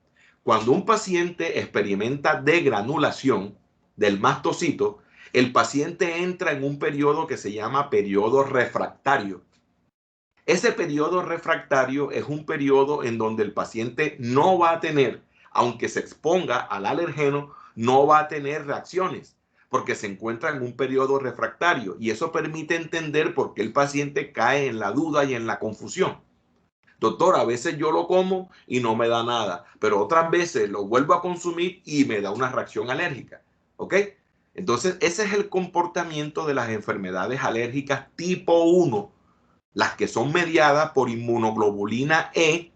Cuando un paciente experimenta degranulación del mastocito, el paciente entra en un periodo que se llama periodo refractario. Ese periodo refractario es un periodo en donde el paciente no va a tener, aunque se exponga al alergeno, no va a tener reacciones, porque se encuentra en un periodo refractario y eso permite entender por qué el paciente cae en la duda y en la confusión. Doctor, a veces yo lo como y no me da nada, pero otras veces lo vuelvo a consumir y me da una reacción alérgica. ¿Ok? Entonces, ese es el comportamiento de las enfermedades alérgicas tipo 1, las que son mediadas por inmunoglobulina E,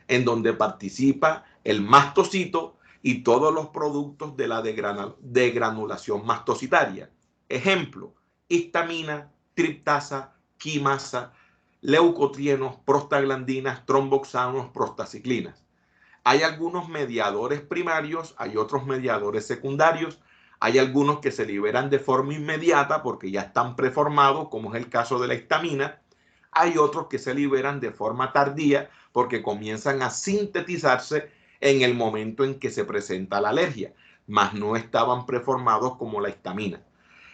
en donde participa el mastocito y todos los productos de la degranulación mastocitaria. Ejemplo: histamina, triptasa, quimasa, leucotrienos, prostaglandinas, tromboxanos, prostaciclinas. Hay algunos mediadores primarios, hay otros mediadores secundarios, hay algunos que se liberan de forma inmediata porque ya están preformados, como es el caso de la histamina. Hay otros que se liberan de forma tardía porque comienzan a sintetizarse en el momento en que se presenta la alergia, mas no estaban preformados como la histamina.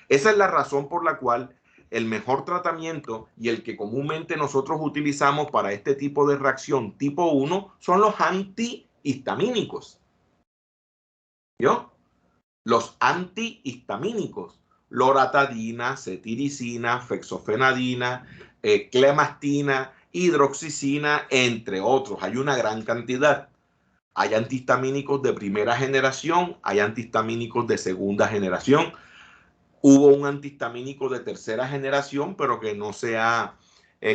Esa es la razón por la cual el mejor tratamiento y el que comúnmente nosotros utilizamos para este tipo de reacción tipo 1 son los antihistamínicos. ¿Vio? Los antihistamínicos: loratadina, cetiricina, fexofenadina, clemastina, hidroxicina, entre otros. Hay una gran cantidad. Hay antihistamínicos de primera generación, hay antihistamínicos de segunda generación. Hubo un antihistamínico de tercera generación, pero que no se ha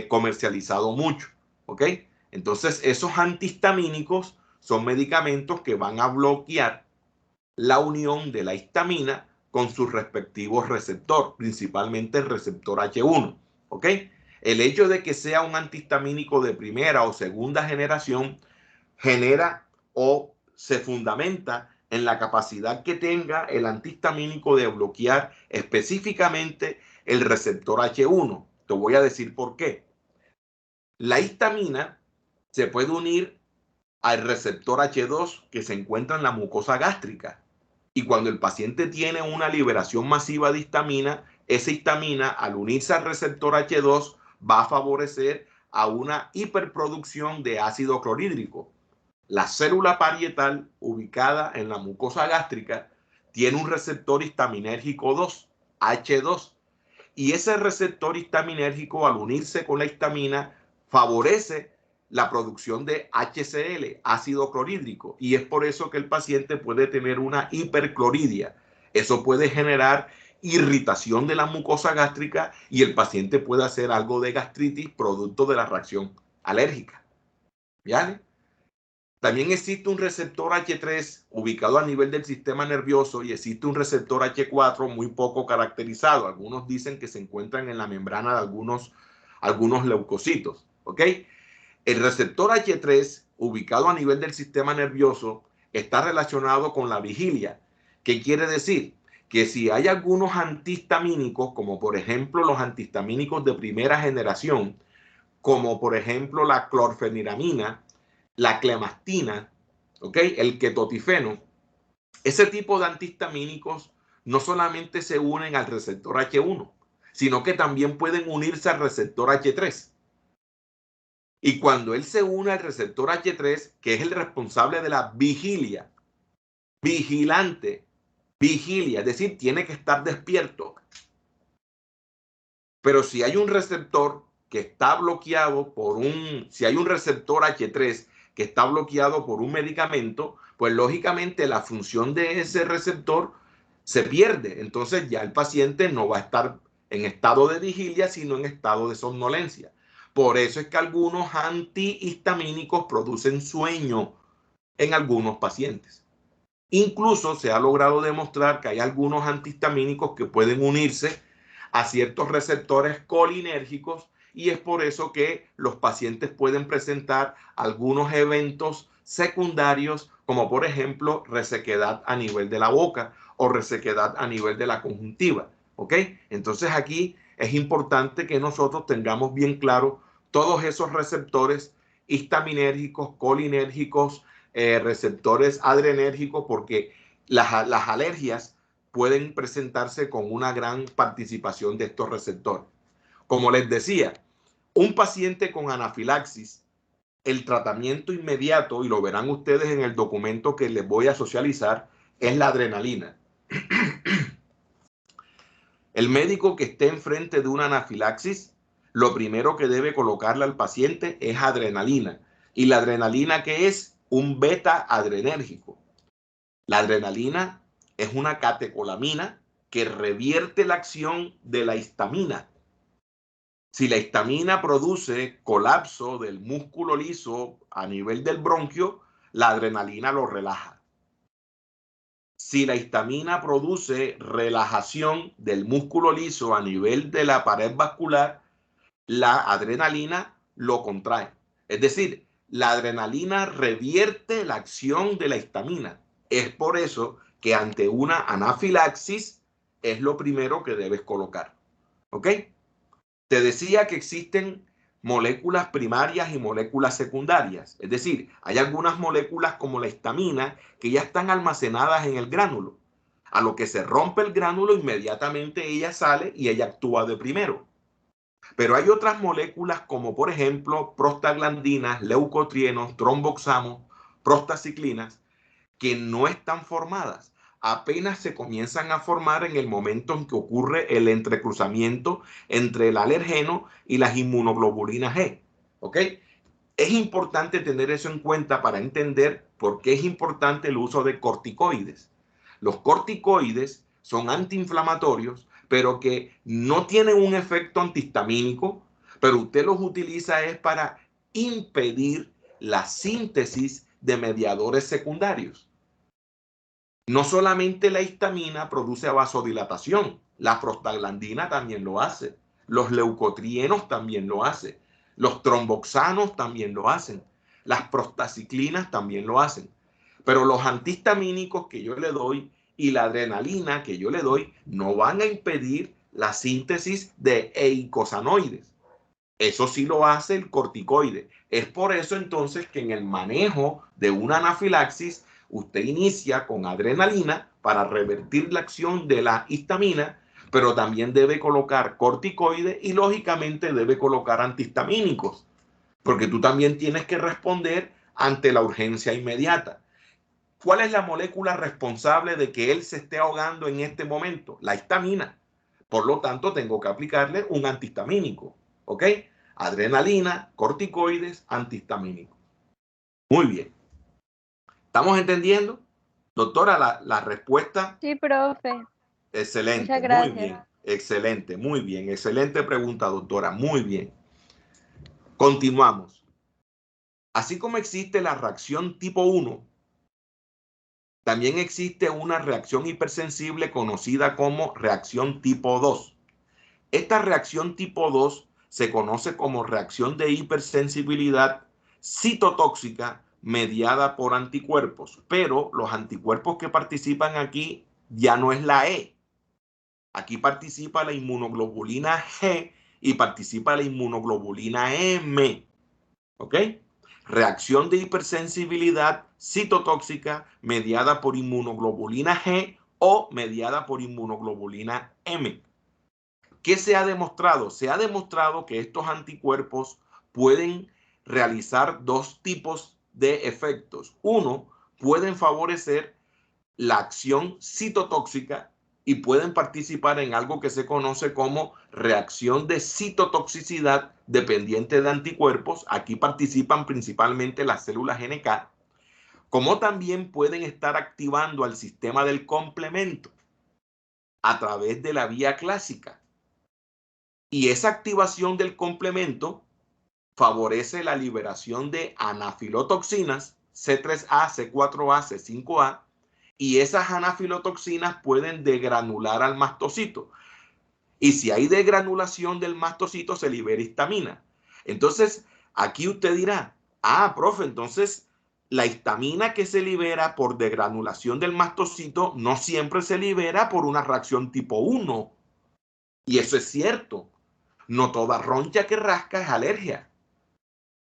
comercializado mucho, ¿ok? Entonces, esos antihistamínicos son medicamentos que van a bloquear la unión de la histamina con sus respectivos receptores, principalmente el receptor H1, ¿ok? El hecho de que sea un antihistamínico de primera o segunda generación genera o se fundamenta en la capacidad que tenga el antihistamínico de bloquear específicamente el receptor H1. Te voy a decir por qué. La histamina se puede unir al receptor H2 que se encuentra en la mucosa gástrica. Y cuando el paciente tiene una liberación masiva de histamina, esa histamina al unirse al receptor H2 va a favorecer a una hiperproducción de ácido clorhídrico. La célula parietal ubicada en la mucosa gástrica tiene un receptor histaminérgico 2, H2, y ese receptor histaminérgico al unirse con la histamina favorece la producción de HCl, ácido clorhídrico, y es por eso que el paciente puede tener una hipercloridia. Eso puede generar irritación de la mucosa gástrica y el paciente puede hacer algo de gastritis producto de la reacción alérgica. ¿Vale? También existe un receptor H3 ubicado a nivel del sistema nervioso y existe un receptor H4 muy poco caracterizado. Algunos dicen que se encuentran en la membrana de algunos leucocitos. ¿Ok? El receptor H3 ubicado a nivel del sistema nervioso está relacionado con la vigilia. ¿Qué quiere decir? Que si hay algunos antihistamínicos, como por ejemplo los antihistamínicos de primera generación, como por ejemplo la clorfeniramina, la clemastina, ¿ok? El ketotifeno, ese tipo de antihistamínicos no solamente se unen al receptor H1, sino que también pueden unirse al receptor H3. Y cuando él se une al receptor H3, que es el responsable de la vigilia, vigilante, vigilia, es decir, tiene que estar despierto. Pero si hay un receptor que está bloqueado si hay un receptor H3 que está bloqueado por un medicamento, pues lógicamente la función de ese receptor se pierde. Entonces ya el paciente no va a estar en estado de vigilia, sino en estado de somnolencia. Por eso es que algunos antihistamínicos producen sueño en algunos pacientes. Incluso se ha logrado demostrar que hay algunos antihistamínicos que pueden unirse a ciertos receptores colinérgicos y es por eso que los pacientes pueden presentar algunos eventos secundarios como por ejemplo resequedad a nivel de la boca o resequedad a nivel de la conjuntiva. ¿Ok? Entonces aquí es importante que nosotros tengamos bien claro todos esos receptores histaminérgicos, colinérgicos, receptores adrenérgicos, porque las alergias pueden presentarse con una gran participación de estos receptores. Como les decía, un paciente con anafilaxis, el tratamiento inmediato, y lo verán ustedes en el documento que les voy a socializar, es la adrenalina. El médico que esté enfrente de una anafilaxis, lo primero que debe colocarle al paciente es adrenalina. ¿Y la adrenalina qué es? Un beta adrenérgico. La adrenalina es una catecolamina que revierte la acción de la histamina. Si la histamina produce colapso del músculo liso a nivel del bronquio, la adrenalina lo relaja. Si la histamina produce relajación del músculo liso a nivel de la pared vascular, la adrenalina lo contrae. Es decir, la adrenalina revierte la acción de la histamina. Es por eso que ante una anafilaxis es lo primero que debes colocar. ¿Ok? Te decía que existen moléculas primarias y moléculas secundarias. Es decir, hay algunas moléculas como la histamina que ya están almacenadas en el gránulo. A lo que se rompe el gránulo, inmediatamente ella sale y ella actúa de primero. Pero hay otras moléculas como por ejemplo prostaglandinas, leucotrienos, tromboxamos, prostaciclinas, que no están formadas. Apenas se comienzan a formar en el momento en que ocurre el entrecruzamiento entre el alergeno y las inmunoglobulinas G. ¿Ok? Es importante tener eso en cuenta para entender ¿por qué es importante el uso de corticoides? Los corticoides son antiinflamatorios, pero que no tienen un efecto antihistamínico, pero usted los utiliza es para impedir la síntesis de mediadores secundarios. No solamente la histamina produce vasodilatación, la prostaglandina también lo hace, los leucotrienos también lo hacen, los tromboxanos también lo hacen, las prostaciclinas también lo hacen. Pero los antihistamínicos que yo le doy y la adrenalina que yo le doy no van a impedir la síntesis de eicosanoides. Eso sí lo hace el corticoide. Es por eso entonces que en el manejo de una anafilaxis usted inicia con adrenalina para revertir la acción de la histamina, pero también debe colocar corticoide y lógicamente debe colocar antihistamínicos, porque tú también tienes que responder ante la urgencia inmediata. ¿Cuál es la molécula responsable de que él se esté ahogando en este momento? La histamina. Por lo tanto, tengo que aplicarle un antihistamínico. ¿Ok? Adrenalina, corticoides, antihistamínicos. Muy bien. ¿Estamos entendiendo? Doctora, la respuesta. Sí, profe. Excelente, Muchas muy gracias. bien. Excelente, muy bien. Excelente pregunta, doctora. Muy bien. Continuamos. Así como existe la reacción tipo 1, también existe una reacción hipersensible conocida como reacción tipo 2. Esta reacción tipo 2 se conoce como reacción de hipersensibilidad citotóxica mediada por anticuerpos, pero los anticuerpos que participan aquí ya no es la E. Aquí participa la inmunoglobulina G y participa la inmunoglobulina M. ¿Ok? Reacción de hipersensibilidad citotóxica mediada por inmunoglobulina G o mediada por inmunoglobulina M. ¿Qué se ha demostrado? Se ha demostrado que estos anticuerpos pueden realizar dos tipos de efectos. Uno, pueden favorecer la acción citotóxica y pueden participar en algo que se conoce como reacción de citotoxicidad dependiente de anticuerpos. Aquí participan principalmente las células NK, como también pueden estar activando al sistema del complemento a través de la vía clásica. Y esa activación del complemento favorece la liberación de anafilotoxinas C3A, C4A, C5A, y esas anafilotoxinas pueden degranular al mastocito. Y si hay degranulación del mastocito, se libera histamina. Entonces, aquí usted dirá, profe, entonces la histamina que se libera por degranulación del mastocito no siempre se libera por una reacción tipo 1. Y eso es cierto. No toda roncha que rasca es alergia.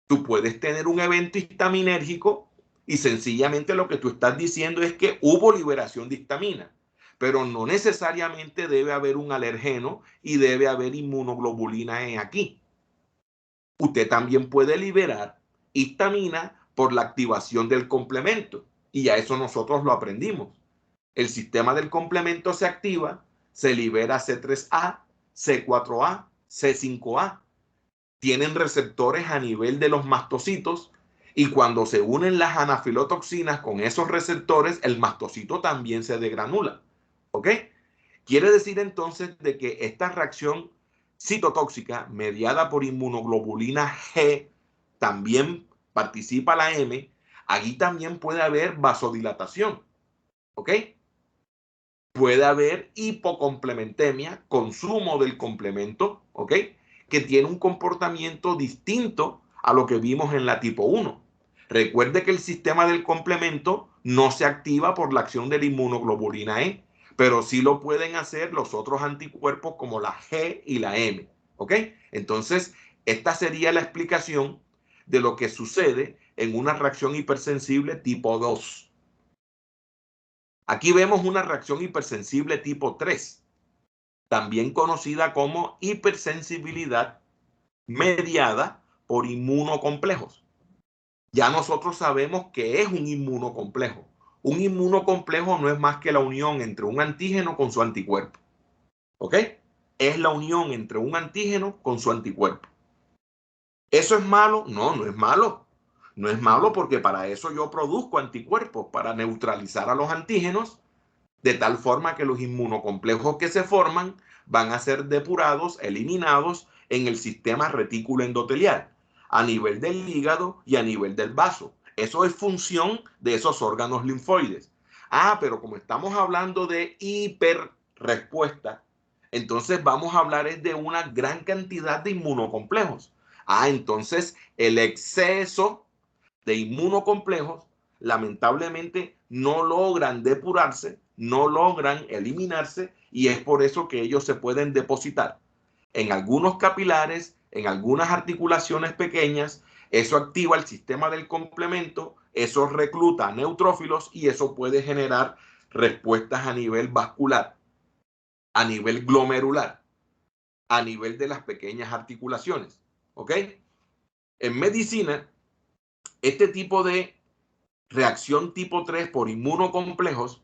Tú puedes tener un evento histaminérgico y sencillamente lo que tú estás diciendo es que hubo liberación de histamina, pero no necesariamente debe haber un alergeno y debe haber inmunoglobulina E aquí. Usted también puede liberar histamina por la activación del complemento y a eso nosotros lo aprendimos. El sistema del complemento se activa, se libera C3A, C4A, C5A. Tienen receptores a nivel de los mastocitos y cuando se unen las anafilotoxinas con esos receptores, el mastocito también se degranula. ¿Ok? Quiere decir entonces de que esta reacción citotóxica mediada por inmunoglobulina G también participa la M. Aquí también puede haber vasodilatación. ¿Ok? Puede haber hipocomplementemia, consumo del complemento, ¿ok? Que tiene un comportamiento distinto a lo que vimos en la tipo 1. Recuerde que el sistema del complemento no se activa por la acción de la inmunoglobulina E, pero sí lo pueden hacer los otros anticuerpos como la G y la M, ¿ok? Entonces, esta sería la explicación de lo que sucede en una reacción hipersensible tipo 2. Aquí vemos una reacción hipersensible tipo 3, también conocida como hipersensibilidad mediada por inmunocomplejos. Ya nosotros sabemos que es un inmunocomplejo. Un inmunocomplejo no es más que la unión entre un antígeno con su anticuerpo. ¿Ok? Es la unión entre un antígeno con su anticuerpo. ¿Eso es malo? No, no es malo. No es malo porque para eso yo produzco anticuerpos, para neutralizar a los antígenos, de tal forma que los inmunocomplejos que se forman van a ser depurados, eliminados en el sistema retículo endotelial, a nivel del hígado y a nivel del vaso. Eso es función de esos órganos linfoides. Pero como estamos hablando de hiperrespuesta, entonces vamos a hablar de una gran cantidad de inmunocomplejos. Entonces el exceso de inmunocomplejos lamentablemente no logran depurarse, no logran eliminarse, y es por eso que ellos se pueden depositar en algunos capilares, en algunas articulaciones pequeñas. Eso activa el sistema del complemento, eso recluta neutrófilos y eso puede generar respuestas a nivel vascular, a nivel glomerular, a nivel de las pequeñas articulaciones. ¿Ok? En medicina, este tipo de reacción tipo 3 por inmunocomplejos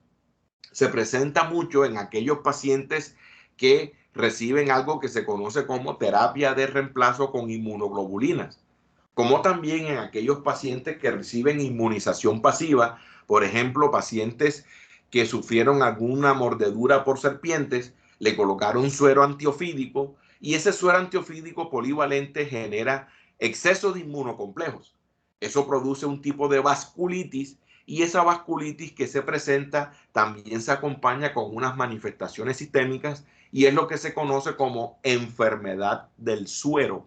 se presenta mucho en aquellos pacientes que reciben algo que se conoce como terapia de reemplazo con inmunoglobulinas, como también en aquellos pacientes que reciben inmunización pasiva, por ejemplo, pacientes que sufrieron alguna mordedura por serpientes, le colocaron suero antiofídico y ese suero antiofídico polivalente genera exceso de inmunocomplejos. Eso produce un tipo de vasculitis y esa vasculitis que se presenta también se acompaña con unas manifestaciones sistémicas y es lo que se conoce como enfermedad del suero.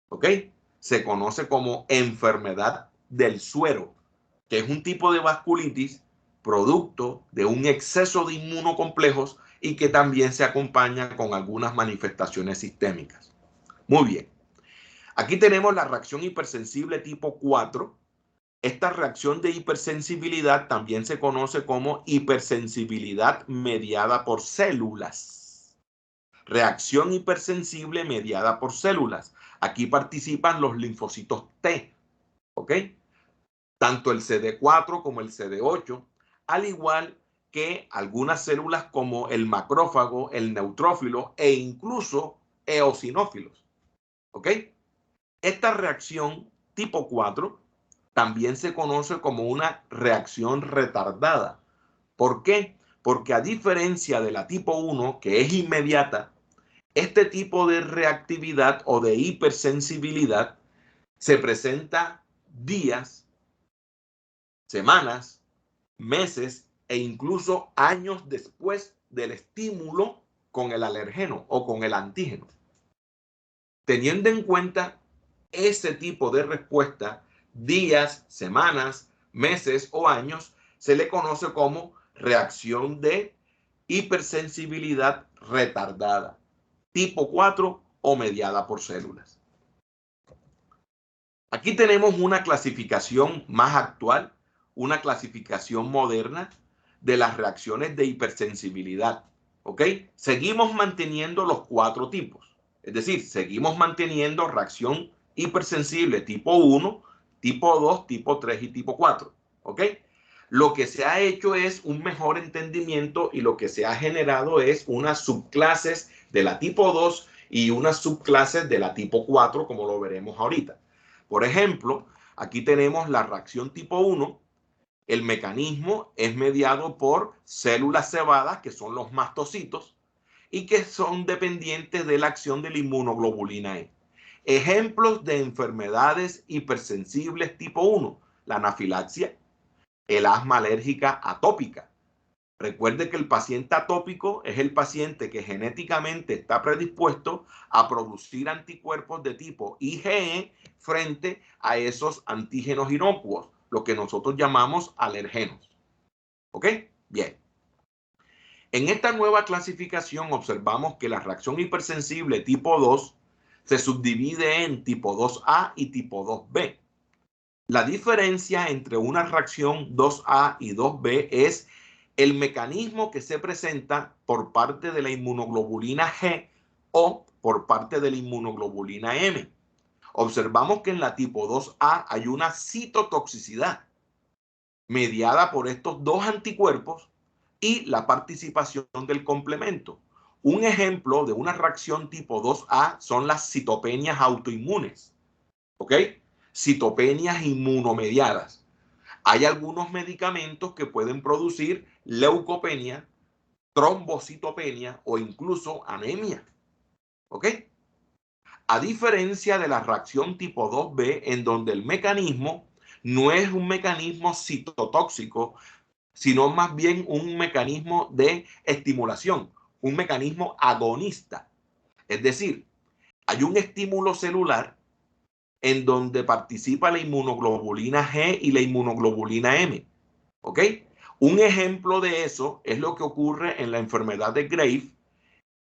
¿Ok? Se conoce como enfermedad del suero, que es un tipo de vasculitis producto de un exceso de inmunocomplejos y que también se acompaña con algunas manifestaciones sistémicas. Muy bien. Aquí tenemos la reacción hipersensible tipo 4. Esta reacción de hipersensibilidad también se conoce como hipersensibilidad mediada por células. Reacción hipersensible mediada por células. Aquí participan los linfocitos T, ¿ok? Tanto el CD4 como el CD8, al igual que algunas células como el macrófago, el neutrófilo e incluso eosinófilos, ¿ok? Esta reacción tipo 4 también se conoce como una reacción retardada. ¿Por qué? Porque a diferencia de la tipo 1, que es inmediata, este tipo de reactividad o de hipersensibilidad se presenta días, semanas, meses e incluso años después del estímulo con el alergeno o con el antígeno. Teniendo en cuenta ese tipo de respuesta, días, semanas, meses o años, se le conoce como reacción de hipersensibilidad retardada, tipo 4 o mediada por células. Aquí tenemos una clasificación más actual, una clasificación moderna de las reacciones de hipersensibilidad. ¿Ok? Seguimos manteniendo los 4 tipos. Es decir, seguimos manteniendo reacción hipersensible tipo 1, tipo 2, tipo 3 y tipo 4. ¿Ok? Lo que se ha hecho es un mejor entendimiento y lo que se ha generado es unas subclases de la tipo 2 y unas subclases de la tipo 4, como lo veremos ahorita. Por ejemplo, aquí tenemos la reacción tipo 1. El mecanismo es mediado por células cebadas, que son los mastocitos, y que son dependientes de la acción de la inmunoglobulina E. Ejemplos de enfermedades hipersensibles tipo 1, la anafilaxia, el asma alérgica atópica. Recuerde que el paciente atópico es el paciente que genéticamente está predispuesto a producir anticuerpos de tipo IgE frente a esos antígenos inocuos, lo que nosotros llamamos alergenos. ¿Ok? Bien. En esta nueva clasificación observamos que la reacción hipersensible tipo 2 se subdivide en tipo 2A y tipo 2B. La diferencia entre una reacción 2A y 2B es el mecanismo que se presenta por parte de la inmunoglobulina G o por parte de la inmunoglobulina M. Observamos que en la tipo 2A hay una citotoxicidad mediada por estos dos anticuerpos y la participación del complemento. Un ejemplo de una reacción tipo 2A son las citopenias autoinmunes. ¿Ok? citopenias inmunomediadas. Hay algunos medicamentos que pueden producir leucopenia, trombocitopenia o incluso anemia. ¿Ok? A diferencia de la reacción tipo 2B, en donde el mecanismo no es un mecanismo citotóxico, sino más bien un mecanismo de estimulación, un mecanismo agonista. Es decir, hay un estímulo celular en donde participa la inmunoglobulina G y la inmunoglobulina M. ¿Ok? Un ejemplo de eso es lo que ocurre en la enfermedad de Graves,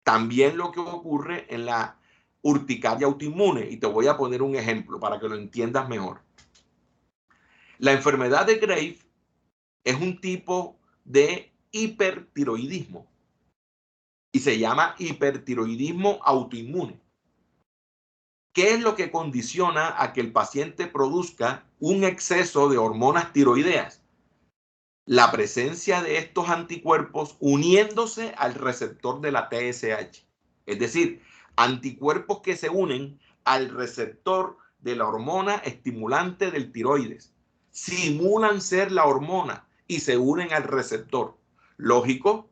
también lo que ocurre en la urticaria autoinmune. Y te voy a poner un ejemplo para que lo entiendas mejor. La enfermedad de Graves es un tipo de hipertiroidismo y se llama hipertiroidismo autoinmune. ¿Qué es lo que condiciona a que el paciente produzca un exceso de hormonas tiroideas? La presencia de estos anticuerpos uniéndose al receptor de la TSH. Es decir, anticuerpos que se unen al receptor de la hormona estimulante del tiroides. Simulan ser la hormona y se unen al receptor. Lógico,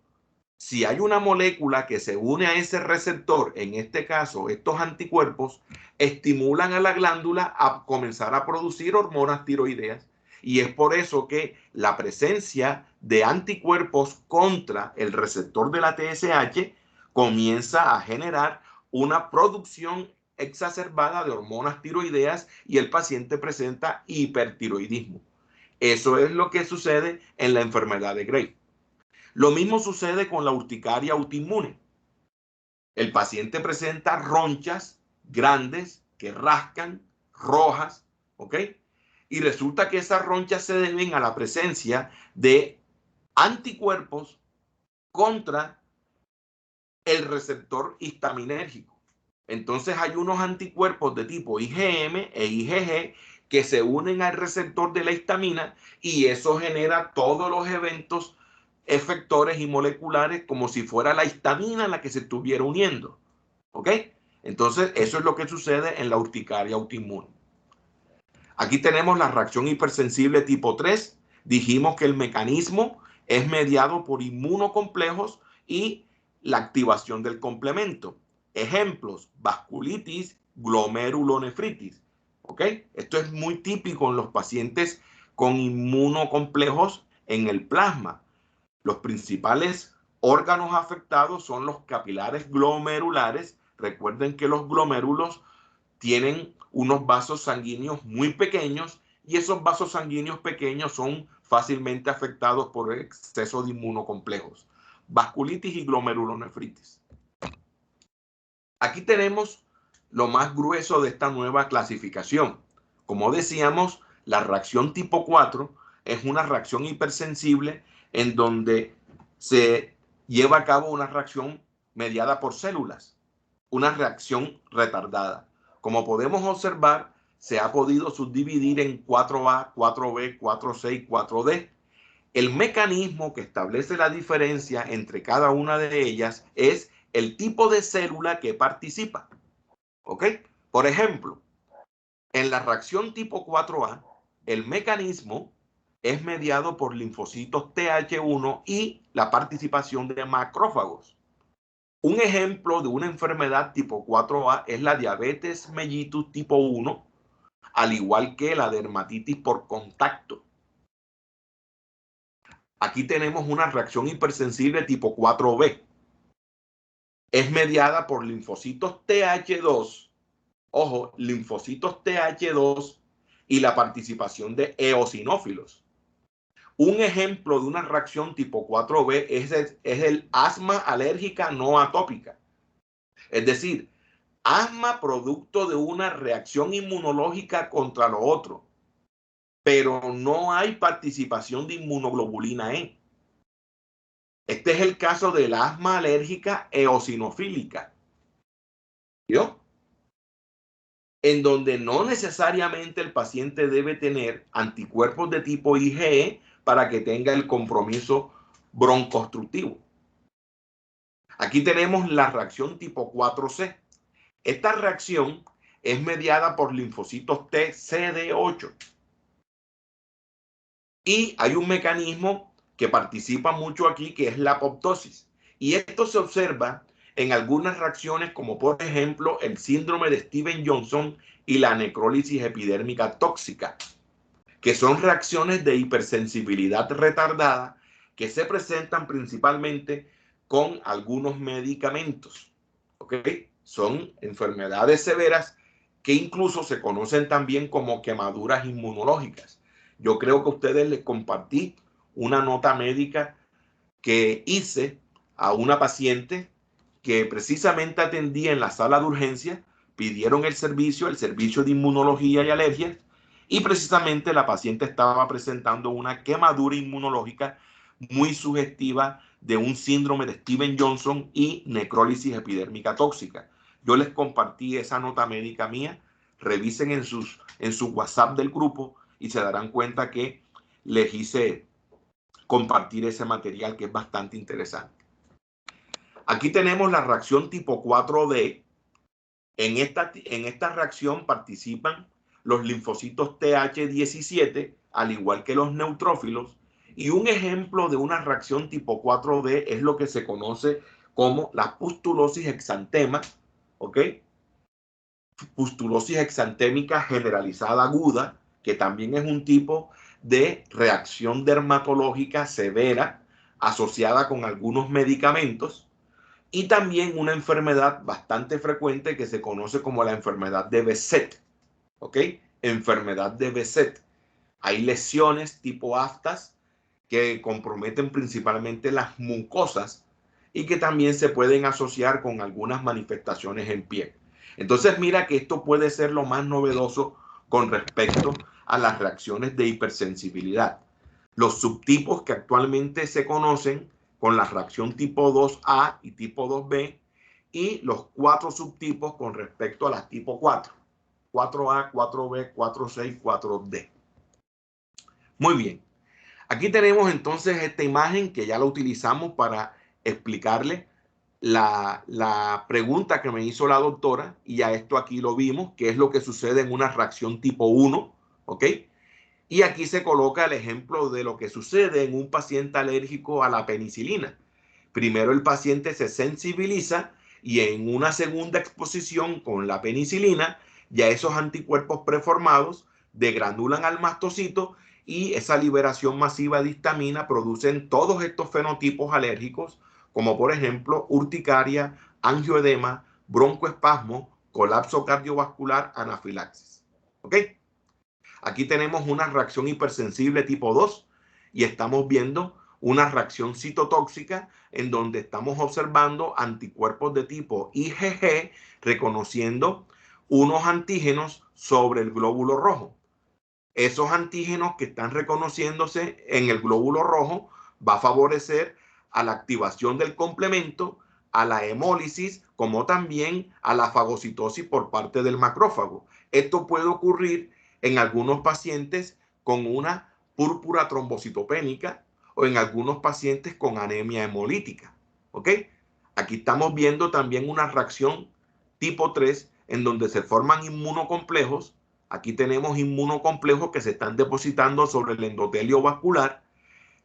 si hay una molécula que se une a ese receptor, en este caso estos anticuerpos, estimulan a la glándula a comenzar a producir hormonas tiroideas. Y es por eso que la presencia de anticuerpos contra el receptor de la TSH comienza a generar una producción exacerbada de hormonas tiroideas y el paciente presenta hipertiroidismo. Eso es lo que sucede en la enfermedad de Graves. Lo mismo sucede con la urticaria autoinmune. El paciente presenta ronchas grandes que rascan, rojas, ¿ok? Y resulta que esas ronchas se deben a la presencia de anticuerpos contra el receptor histaminérgico. Entonces hay unos anticuerpos de tipo IgM e IgG que se unen al receptor de la histamina y eso genera todos los eventos efectores y moleculares como si fuera la histamina la que se estuviera uniendo. ¿Ok? Entonces, eso es lo que sucede en la urticaria autoinmune. Aquí tenemos la reacción hipersensible tipo 3. Dijimos que el mecanismo es mediado por inmunocomplejos y la activación del complemento. Ejemplos, vasculitis, glomerulonefritis. ¿Ok? Esto es muy típico en los pacientes con inmunocomplejos en el plasma. Los principales órganos afectados son los capilares glomerulares. Recuerden que los glomérulos tienen unos vasos sanguíneos muy pequeños y esos vasos sanguíneos pequeños son fácilmente afectados por el exceso de inmunocomplejos. Vasculitis y glomerulonefritis. Aquí tenemos lo más grueso de esta nueva clasificación. Como decíamos, la reacción tipo 4 es una reacción hipersensible en donde se lleva a cabo una reacción mediada por células, una reacción retardada. Como podemos observar, se ha podido subdividir en 4A, 4B, 4C y 4D. El mecanismo que establece la diferencia entre cada una de ellas es el tipo de célula que participa. ¿Ok? Por ejemplo, en la reacción tipo 4A, el mecanismo es mediado por linfocitos Th1 y la participación de macrófagos. Un ejemplo de una enfermedad tipo 4A es la diabetes mellitus tipo 1, al igual que la dermatitis por contacto. Aquí tenemos una reacción hipersensible tipo 4B. Es mediada por linfocitos Th2, ojo, linfocitos Th2 y la participación de eosinófilos. Un ejemplo de una reacción tipo 4B es el asma alérgica no atópica. Es decir, asma producto de una reacción inmunológica contra lo otro, pero no hay participación de inmunoglobulina E. Este es el caso del asma alérgica eosinofílica, ¿vio? En donde no necesariamente el paciente debe tener anticuerpos de tipo IgE para que tenga el compromiso broncoobstructivo. Aquí tenemos la reacción tipo 4C. Esta reacción es mediada por linfocitos T CD8. Y hay un mecanismo que participa mucho aquí, que es la apoptosis. Y esto se observa en algunas reacciones, como por ejemplo el síndrome de Stevens-Johnson y la necrólisis epidérmica tóxica, que son reacciones de hipersensibilidad retardada que se presentan principalmente con algunos medicamentos. ¿Ok? Son enfermedades severas que incluso se conocen también como quemaduras inmunológicas. Yo creo que a ustedes les compartí una nota médica que hice a una paciente que precisamente atendía en la sala de urgencia, pidieron el servicio de inmunología y alergias, y precisamente la paciente estaba presentando una quemadura inmunológica muy sugestiva de un síndrome de Stevens-Johnson y necrólisis epidérmica tóxica. Yo les compartí esa nota médica mía, revisen en su WhatsApp del grupo y se darán cuenta que les hice compartir ese material que es bastante interesante. Aquí tenemos la reacción tipo 4D. En esta reacción participan los linfocitos TH17, al igual que los neutrófilos. Y un ejemplo de una reacción tipo 4D es lo que se conoce como la pustulosis exantema, ¿ok? Pustulosis exantémica generalizada aguda, que también es un tipo de reacción dermatológica severa asociada con algunos medicamentos, y también una enfermedad bastante frecuente que se conoce como la enfermedad de Behçet, ¿ok? Enfermedad de Behçet. Hay lesiones tipo aftas que comprometen principalmente las mucosas y que también se pueden asociar con algunas manifestaciones en piel. Entonces mira que esto puede ser lo más novedoso con respecto a las reacciones de hipersensibilidad. Los subtipos que actualmente se conocen con la reacción tipo 2A y tipo 2B, y los 4 subtipos con respecto a las tipo 4. 4A, 4B, 4C y 4D. Muy bien. Aquí tenemos entonces esta imagen que ya la utilizamos para explicarle la pregunta que me hizo la doctora, y a esto aquí lo vimos, que es lo que sucede en una reacción tipo 1, ¿ok? Y aquí se coloca el ejemplo de lo que sucede en un paciente alérgico a la penicilina. Primero el paciente se sensibiliza y en una segunda exposición con la penicilina, ya esos anticuerpos preformados degranulan al mastocito y esa liberación masiva de histamina producen todos estos fenotipos alérgicos, como por ejemplo urticaria, angioedema, broncoespasmo, colapso cardiovascular, anafilaxis. ¿Ok? Aquí tenemos una reacción hipersensible tipo 2 y estamos viendo una reacción citotóxica en donde estamos observando anticuerpos de tipo IgG reconociendo unos antígenos sobre el glóbulo rojo. Esos antígenos que están reconociéndose en el glóbulo rojo va a favorecer a la activación del complemento, a la hemólisis, como también a la fagocitosis por parte del macrófago. Esto puede ocurrir en algunos pacientes con una púrpura trombocitopénica o en algunos pacientes con anemia hemolítica. ¿Ok? Aquí estamos viendo también una reacción tipo 3 en donde se forman inmunocomplejos. Aquí tenemos inmunocomplejos que se están depositando sobre el endotelio vascular,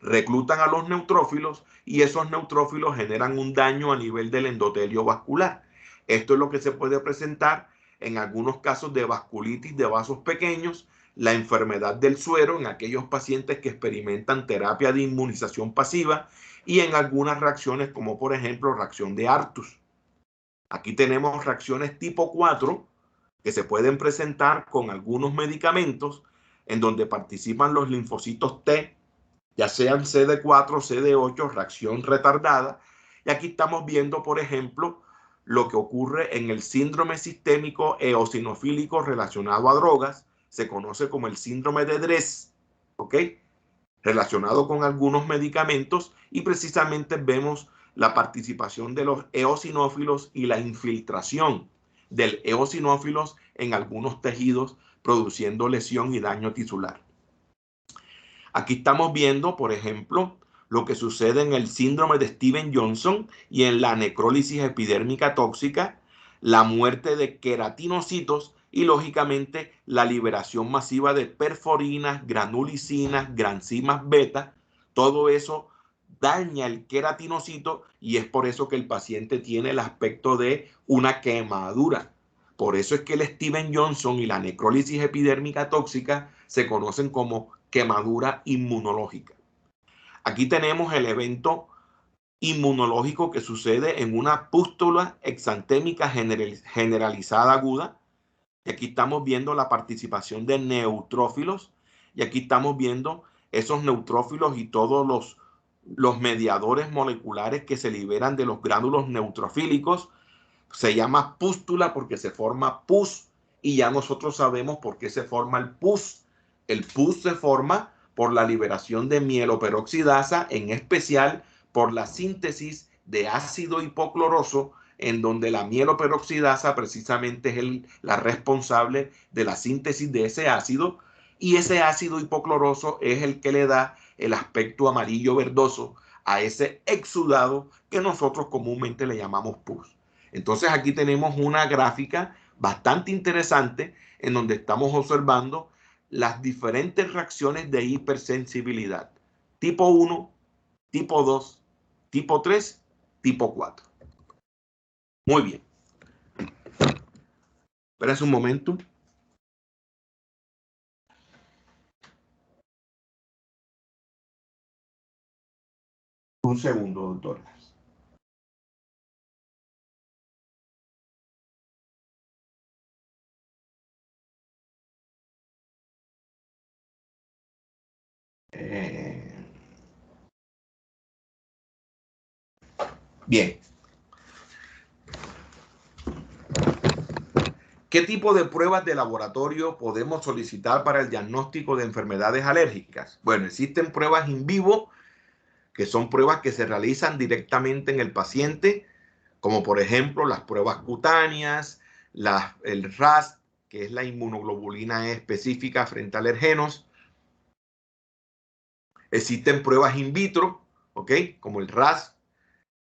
reclutan a los neutrófilos y esos neutrófilos generan un daño a nivel del endotelio vascular. Esto es lo que se puede presentar en algunos casos de vasculitis de vasos pequeños, la enfermedad del suero en aquellos pacientes que experimentan terapia de inmunización pasiva y en algunas reacciones como por ejemplo reacción de Artus. Aquí tenemos reacciones tipo 4 que se pueden presentar con algunos medicamentos en donde participan los linfocitos T, ya sean CD4, CD8, reacción retardada. Y aquí estamos viendo, por ejemplo, lo que ocurre en el síndrome sistémico eosinofílico relacionado a drogas, se conoce como el síndrome de Dres, ¿ok? Relacionado con algunos medicamentos, y precisamente vemos la participación de los eosinófilos y la infiltración del eosinófilos en algunos tejidos, produciendo lesión y daño tisular. Aquí estamos viendo, por ejemplo, lo que sucede en el síndrome de Stevens-Johnson y en la necrólisis epidérmica tóxica, la muerte de queratinocitos y lógicamente la liberación masiva de perforinas, granulicinas, granzimas beta, todo eso daña el queratinocito y es por eso que el paciente tiene el aspecto de una quemadura. Por eso es que el Steven Johnson y la necrólisis epidérmica tóxica se conocen como quemadura inmunológica. Aquí tenemos el evento inmunológico que sucede en una pústula exantémica generalizada aguda. Y aquí estamos viendo la participación de neutrófilos. Y aquí estamos viendo esos neutrófilos y todos los mediadores moleculares que se liberan de los gránulos neutrofílicos. Se llama pústula porque se forma pus y ya nosotros sabemos por qué se forma el pus. El pus se forma por la liberación de mieloperoxidasa, en especial por la síntesis de ácido hipocloroso, en donde la mieloperoxidasa precisamente es la responsable de la síntesis de ese ácido, y ese ácido hipocloroso es el que le da el aspecto amarillo verdoso a ese exudado que nosotros comúnmente le llamamos pus. Entonces aquí tenemos una gráfica bastante interesante en donde estamos observando las diferentes reacciones de hipersensibilidad. Tipo 1, tipo 2, tipo 3, tipo 4. Muy bien. Espera un momento. Un segundo, doctor. Bien. ¿Qué tipo de pruebas de laboratorio podemos solicitar para el diagnóstico de enfermedades alérgicas? Bueno, existen pruebas in vivo, que son pruebas que se realizan directamente en el paciente, como por ejemplo las pruebas cutáneas, el RAS, que es la inmunoglobulina E específica frente a alergenos. Existen pruebas in vitro, ¿ok? Como el RAS,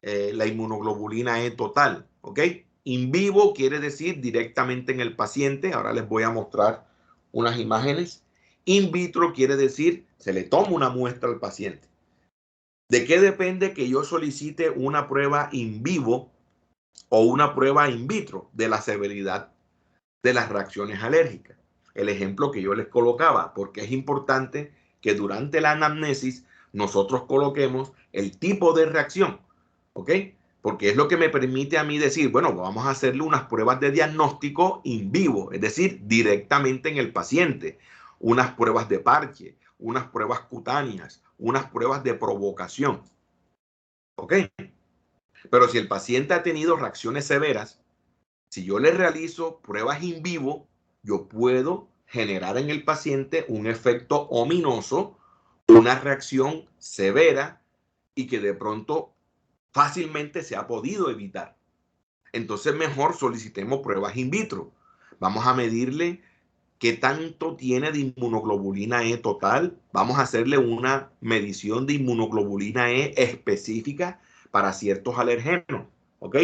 la inmunoglobulina E total, ¿ok? In vivo quiere decir directamente en el paciente. Ahora les voy a mostrar unas imágenes. In vitro quiere decir se le toma una muestra al paciente. ¿De qué depende que yo solicite una prueba in vivo o una prueba in vitro? De la severidad de las reacciones alérgicas. El ejemplo que yo les colocaba, porque es importante que durante la anamnesis nosotros coloquemos el tipo de reacción, ¿ok? Porque es lo que me permite a mí decir, bueno, vamos a hacerle unas pruebas de diagnóstico in vivo, es decir, directamente en el paciente, unas pruebas de parche, unas pruebas cutáneas, unas pruebas de provocación, ¿ok? Pero si el paciente ha tenido reacciones severas, si yo le realizo pruebas in vivo, yo puedo generar en el paciente un efecto ominoso, una reacción severa y que de pronto fácilmente se ha podido evitar. Entonces mejor solicitemos pruebas in vitro. Vamos a medirle qué tanto tiene de inmunoglobulina E total. Vamos a hacerle una medición de inmunoglobulina E específica para ciertos alergenos, ¿ok?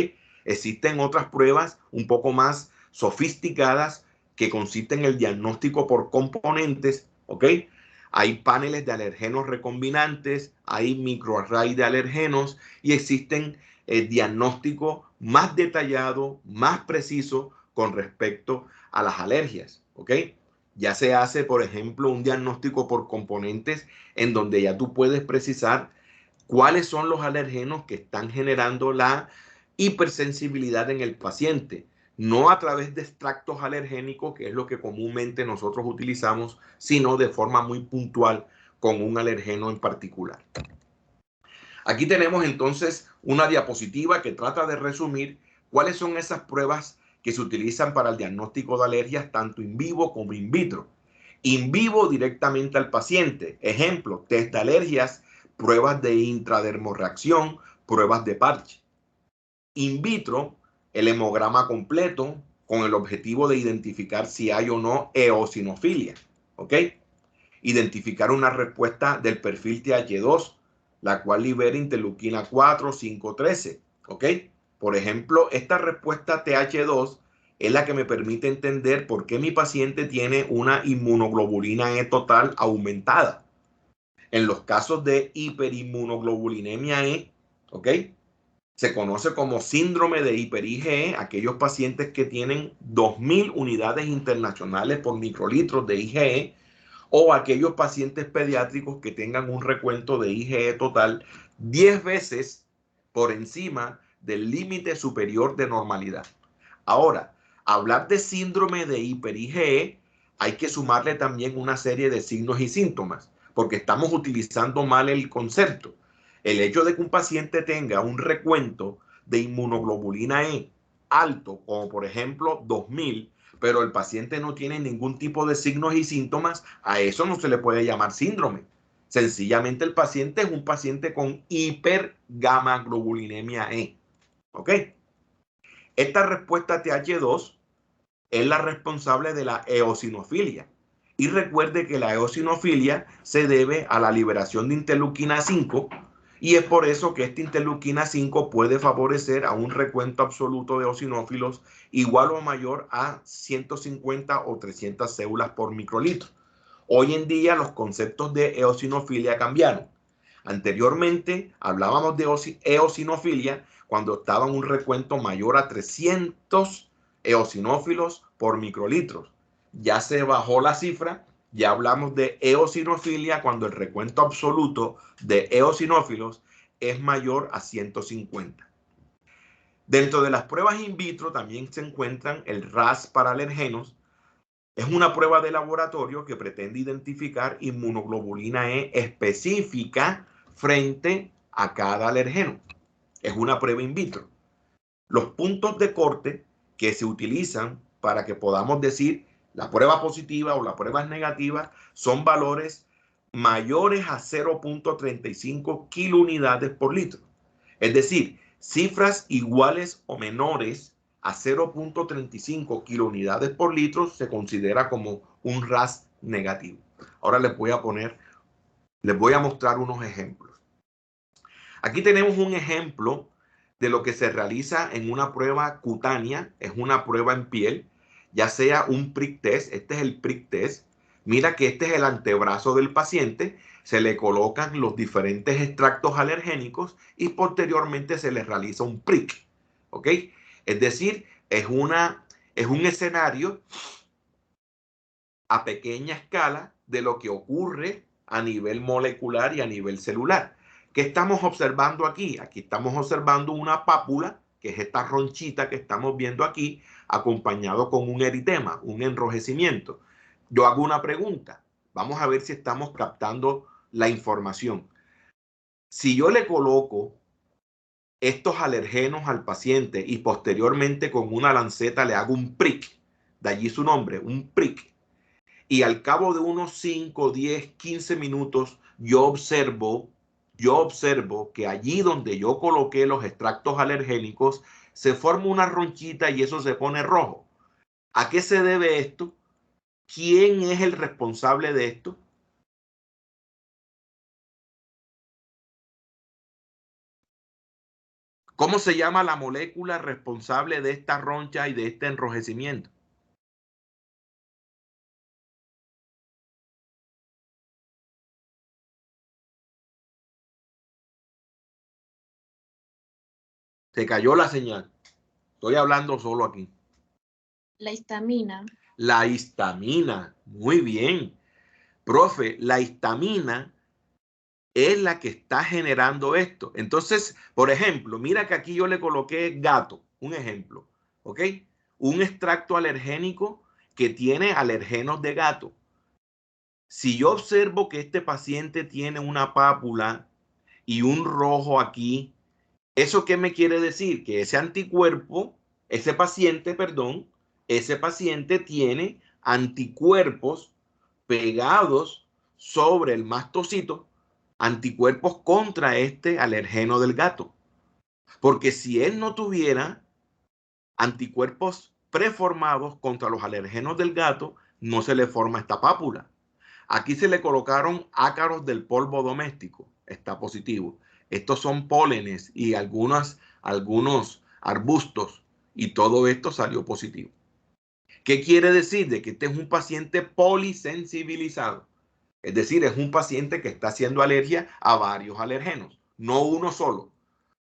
Existen otras pruebas un poco más sofisticadas que consisten en el diagnóstico por componentes, ¿ok? Hay paneles de alergenos recombinantes, hay microarray de alergenos y existen diagnóstico más detallado, más preciso con respecto a las alergias, ¿ok? Ya se hace, por ejemplo, un diagnóstico por componentes en donde ya tú puedes precisar cuáles son los alergenos que están generando la hipersensibilidad en el paciente, no a través de extractos alergénicos, que es lo que comúnmente nosotros utilizamos, sino de forma muy puntual con un alergeno en particular. Aquí tenemos entonces una diapositiva que trata de resumir cuáles son esas pruebas que se utilizan para el diagnóstico de alergias tanto in vivo como in vitro. In vivo directamente al paciente. Ejemplo, test de alergias, pruebas de intradermorreacción, pruebas de parche. In vitro, el hemograma completo con el objetivo de identificar si hay o no eosinofilia. ¿Ok? Identificar una respuesta del perfil TH2, la cual libera interleuquina 4, 5, 13. ¿Ok? Por ejemplo, esta respuesta TH2 es la que me permite entender por qué mi paciente tiene una inmunoglobulina E total aumentada. En los casos de hiperinmunoglobulinemia E, ¿ok?, se conoce como síndrome de hiper-IgE, aquellos pacientes que tienen 2000 unidades internacionales por microlitros de IgE, o aquellos pacientes pediátricos que tengan un recuento de IgE total 10 veces por encima del límite superior de normalidad. Ahora, hablar de síndrome de hiper-IgE, hay que sumarle también una serie de signos y síntomas, porque estamos utilizando mal el concepto. El hecho de que un paciente tenga un recuento de inmunoglobulina E alto, como por ejemplo 2000, pero el paciente no tiene ningún tipo de signos y síntomas, a eso no se le puede llamar síndrome. Sencillamente el paciente es un paciente con hipergamaglobulinemia E. ¿Ok? Esta respuesta TH2 es la responsable de la eosinofilia. Y recuerde que la eosinofilia se debe a la liberación de interleuquina 5, y es por eso que esta interleuquina 5 puede favorecer a un recuento absoluto de eosinófilos igual o mayor a 150 o 300 células por microlitro. Hoy en día los conceptos de eosinofilia cambiaron. Anteriormente hablábamos de eosinofilia cuando estaba en un recuento mayor a 300 eosinófilos por microlitros. Ya se bajó la cifra, ya hablamos de eosinofilia cuando el recuento absoluto de eosinófilos es mayor a 150. Dentro de las pruebas in vitro también se encuentran el RAS para alergenos. Es una prueba de laboratorio que pretende identificar inmunoglobulina E específica frente a cada alergeno. Es una prueba in vitro. Los puntos de corte que se utilizan para que podamos decir la prueba positiva o la prueba negativa son valores mayores a 0.35 kilounidades por litro. Es decir, cifras iguales o menores a 0.35 kilounidades por litro se considera como un RAS negativo. Ahora les voy a mostrar unos ejemplos. Aquí tenemos un ejemplo de lo que se realiza en una prueba cutánea, es una prueba en piel, ya sea un prick test, este es el prick test. Mira que este es el antebrazo del paciente, se le colocan los diferentes extractos alergénicos y posteriormente se le realiza un prick, ¿ok? Es decir, es un escenario a pequeña escala de lo que ocurre a nivel molecular y a nivel celular. ¿Qué estamos observando aquí? Aquí estamos observando una pápula, que es esta ronchita que estamos viendo aquí, acompañado con un eritema, un enrojecimiento. Yo hago una pregunta. Vamos a ver si estamos captando la información. Si yo le coloco estos alergenos al paciente y posteriormente con una lanceta le hago un prick, de allí su nombre, un prick, y al cabo de unos 5, 10, 15 minutos yo observo que allí donde yo coloqué los extractos alergénicos se forma una ronchita y eso se pone rojo. ¿A qué se debe esto? ¿Quién es el responsable de esto? ¿Cómo se llama la molécula responsable de esta roncha y de este enrojecimiento? Se cayó la señal. Estoy hablando solo aquí. La histamina. La histamina. Muy bien. Profe, la histamina es la que está generando esto. Entonces, por ejemplo, mira que aquí yo le coloqué gato, un ejemplo, ¿ok? Un extracto alergénico que tiene alergenos de gato. Si yo observo que este paciente tiene una pápula y un rojo aquí, ¿eso qué me quiere decir? Que ese anticuerpo, ese paciente tiene anticuerpos pegados sobre el mastocito, anticuerpos contra este alergeno del gato. Porque si él no tuviera anticuerpos preformados contra los alergenos del gato, no se le forma esta pápula. Aquí se le colocaron ácaros del polvo doméstico, está positivo. Estos son pólenes y algunos arbustos, y todo esto salió positivo. ¿Qué quiere decir? De que este es un paciente polisensibilizado. Es decir, es un paciente que está haciendo alergia a varios alergenos, no uno solo.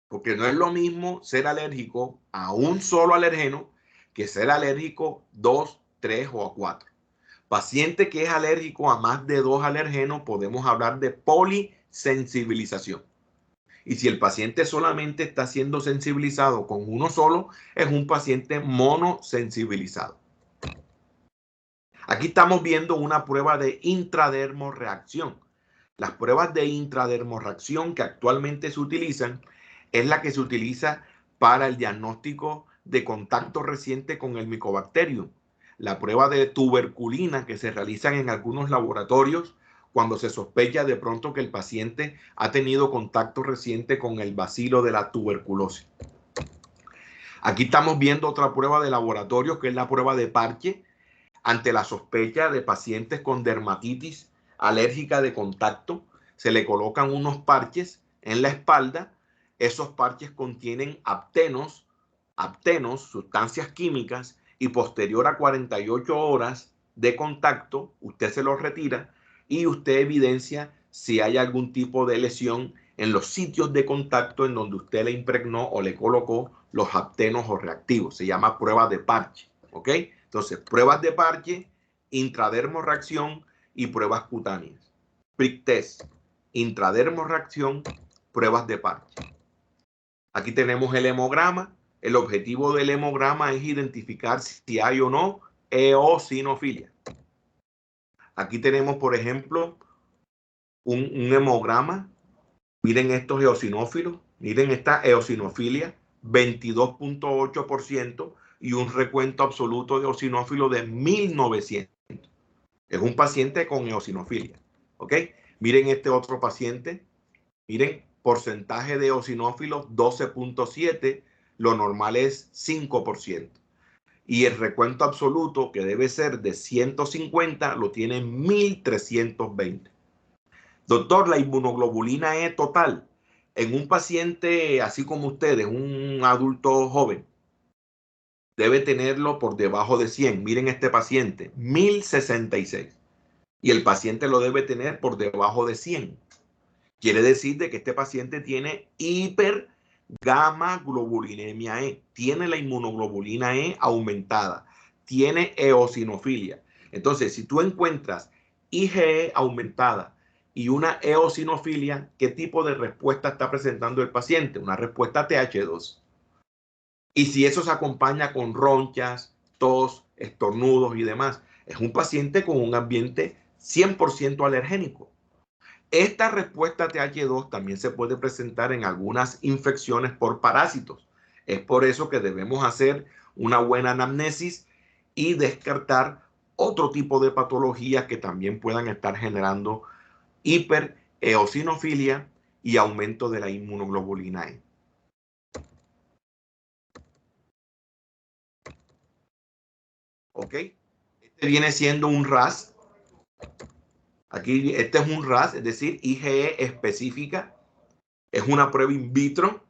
Porque no es lo mismo ser alérgico a un solo alergeno que ser alérgico 2, 3 o a 4. Paciente que es alérgico a más de 2 alergenos, podemos hablar de polisensibilización. Y si el paciente solamente está siendo sensibilizado con uno solo, es un paciente monosensibilizado. Aquí estamos viendo una prueba de intradermorreacción. Las pruebas de intradermorreacción que actualmente se utilizan es la que se utiliza para el diagnóstico de contacto reciente con el Mycobacterium. La prueba de tuberculina que se realizan en algunos laboratorios cuando se sospecha de pronto que el paciente ha tenido contacto reciente con el bacilo de la tuberculosis. Aquí estamos viendo otra prueba de laboratorio que es la prueba de parche ante la sospecha de pacientes con dermatitis alérgica de contacto. Se le colocan unos parches en la espalda. Esos parches contienen aptenos, sustancias químicas, y posterior a 48 horas de contacto, usted se los retira y usted evidencia si hay algún tipo de lesión en los sitios de contacto en donde usted le impregnó o le colocó los aptenos o reactivos. Se llama prueba de parche, ¿ok? Entonces, pruebas de parche, intradermorreacción y pruebas cutáneas. Prick test, intradermorreacción, pruebas de parche. Aquí tenemos el hemograma. El objetivo del hemograma es identificar si hay o no eosinofilia. Aquí tenemos, por ejemplo, un hemograma. Miren estos eosinófilos. Miren esta eosinofilia, 22.8% y un recuento absoluto de eosinófilos de 1900. Es un paciente con eosinofilia. ¿Ok? Miren este otro paciente. Miren, porcentaje de eosinófilos 12.7, lo normal es 5%. Y el recuento absoluto, que debe ser de 150, lo tiene 1320. Doctor, la inmunoglobulina E total en un paciente así como ustedes, un adulto joven, debe tenerlo por debajo de 100. Miren este paciente, 1066. Y el paciente lo debe tener por debajo de 100. Quiere decir de que este paciente tiene hipergamaglobulinemia E, tiene la inmunoglobulina E aumentada, tiene eosinofilia. Entonces, si tú encuentras IgE aumentada y una eosinofilia, ¿qué tipo de respuesta está presentando el paciente? Una respuesta TH2. Y si eso se acompaña con ronchas, tos, estornudos y demás, es un paciente con un ambiente 100% alergénico. Esta respuesta TH2 también se puede presentar en algunas infecciones por parásitos. Es por eso que debemos hacer una buena anamnesis y descartar otro tipo de patologías que también puedan estar generando hipereosinofilia y aumento de la inmunoglobulina E. ¿Ok? Este viene siendo un RAS. Aquí, este es un RAS, es decir, IgE específica. Es una prueba in vitro.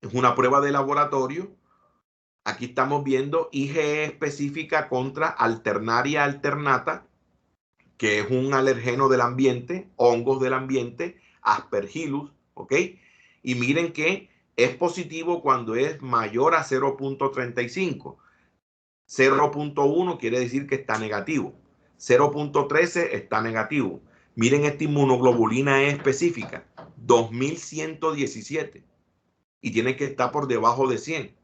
Es una prueba de laboratorio. Aquí estamos viendo IgE específica contra Alternaria alternata, que es un alergeno del ambiente, hongos del ambiente, Aspergillus, ¿ok? Y miren que es positivo cuando es mayor a 0.35. 0.1 quiere decir que está negativo. 0.13 está negativo. Miren esta inmunoglobulina E específica, 2117. Y tiene que estar por debajo de 100.